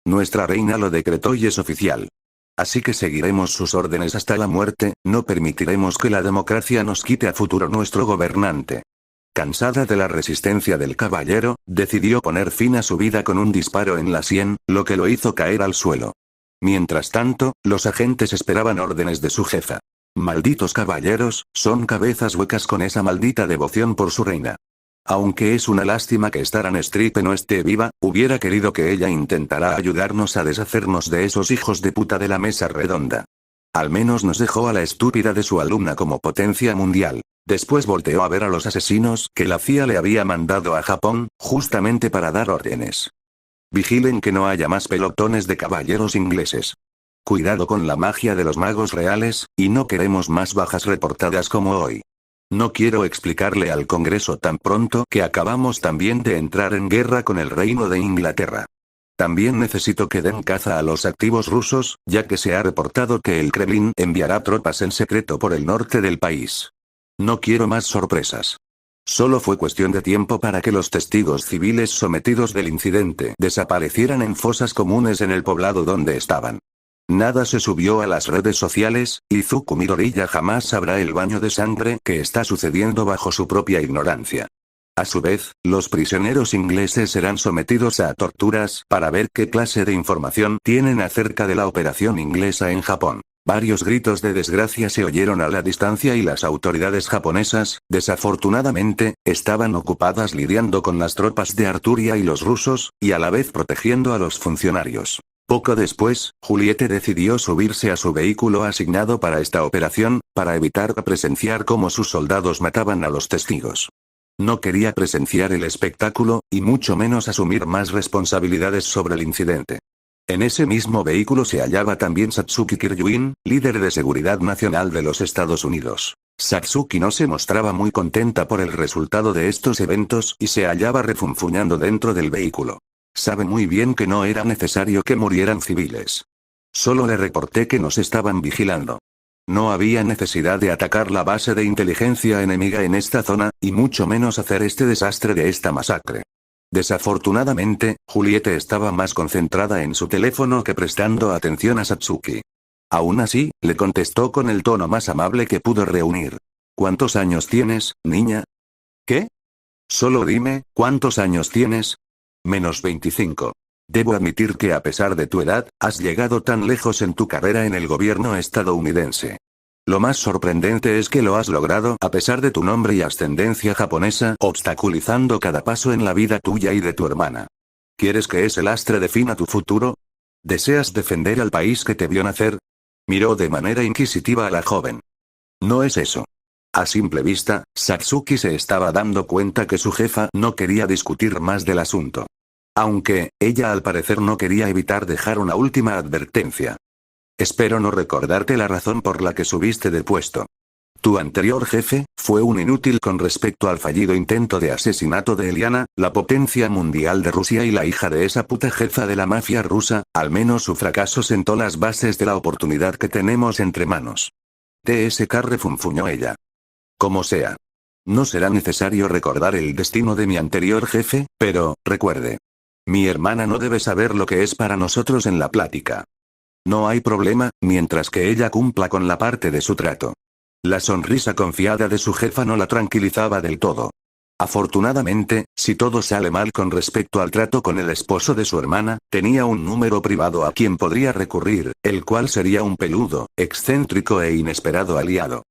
Nuestra reina lo decretó y es oficial. Así que seguiremos sus órdenes hasta la muerte, no permitiremos que la democracia nos quite a futuro nuestro gobernante. Cansada de la resistencia del caballero, decidió poner fin a su vida con un disparo en la sien, lo que lo hizo caer al suelo. Mientras tanto, los agentes esperaban órdenes de su jefa. Malditos caballeros, son cabezas huecas con esa maldita devoción por su reina. Aunque es una lástima que Staran Stripe no esté viva, hubiera querido que ella intentara ayudarnos a deshacernos de esos hijos de puta de la mesa redonda. Al menos nos dejó a la estúpida de su alumna como potencia mundial. Después volteó a ver a los asesinos que la CIA le había mandado a Japón, justamente para dar órdenes. Vigilen que no haya más pelotones de caballeros ingleses. Cuidado con la magia de los magos reales, y no queremos más bajas reportadas como hoy. No quiero explicarle al Congreso tan pronto que acabamos también de entrar en guerra con el Reino de Inglaterra. También necesito que den caza a los activos rusos, ya que se ha reportado que el Kremlin enviará tropas en secreto por el norte del país. No quiero más sorpresas. Solo fue cuestión de tiempo para que los testigos civiles sometidos del incidente desaparecieran en fosas comunes en el poblado donde estaban. Nada se subió a las redes sociales, y Izuku Midoriya jamás sabrá el baño de sangre que está sucediendo bajo su propia ignorancia. A su vez, los prisioneros ingleses serán sometidos a torturas para ver qué clase de información tienen acerca de la operación inglesa en Japón. Varios gritos de desgracia se oyeron a la distancia y las autoridades japonesas, desafortunadamente, estaban ocupadas lidiando con las tropas de Arturia y los rusos, y a la vez protegiendo a los funcionarios. Poco después, Juliette decidió subirse a su vehículo asignado para esta operación, para evitar presenciar cómo sus soldados mataban a los testigos. No quería presenciar el espectáculo, y mucho menos asumir más responsabilidades sobre el incidente. En ese mismo vehículo se hallaba también Satsuki Kiryuin, líder de seguridad nacional de los Estados Unidos. Satsuki no se mostraba muy contenta por el resultado de estos eventos y se hallaba refunfuñando dentro del vehículo. Sabe muy bien que no era necesario que murieran civiles. Solo le reporté que nos estaban vigilando. No había necesidad de atacar la base de inteligencia enemiga en esta zona, y mucho menos hacer este desastre de esta masacre. Desafortunadamente, Juliette estaba más concentrada en su teléfono que prestando atención a Satsuki. Aún así, le contestó con el tono más amable que pudo reunir. ¿Cuántos años tienes, niña? ¿Qué? Solo dime, ¿cuántos años tienes? Menos 25. Debo admitir que a pesar de tu edad, has llegado tan lejos en tu carrera en el gobierno estadounidense. Lo más sorprendente es que lo has logrado a pesar de tu nombre y ascendencia japonesa, obstaculizando cada paso en la vida tuya y de tu hermana. ¿Quieres que ese lastre defina tu futuro? ¿Deseas defender al país que te vio nacer? Miró de manera inquisitiva a la joven. No es eso. A simple vista, Satsuki se estaba dando cuenta que su jefa no quería discutir más del asunto. Aunque, ella al parecer no quería evitar dejar una última advertencia. Espero no recordarte la razón por la que subiste de puesto. Tu anterior jefe fue un inútil con respecto al fallido intento de asesinato de Eliana, la potencia mundial de Rusia y la hija de esa puta jefa de la mafia rusa, al menos su fracaso sentó las bases de la oportunidad que tenemos entre manos. TSK refunfuñó ella. Como sea. No será necesario recordar el destino de mi anterior jefe, pero, recuerde. Mi hermana no debe saber lo que es para nosotros en la plática. No hay problema, mientras que ella cumpla con la parte de su trato. La sonrisa confiada de su jefa no la tranquilizaba del todo. Afortunadamente, si todo sale mal con respecto al trato con el esposo de su hermana, tenía un número privado a quien podría recurrir, el cual sería un peludo, excéntrico e inesperado aliado.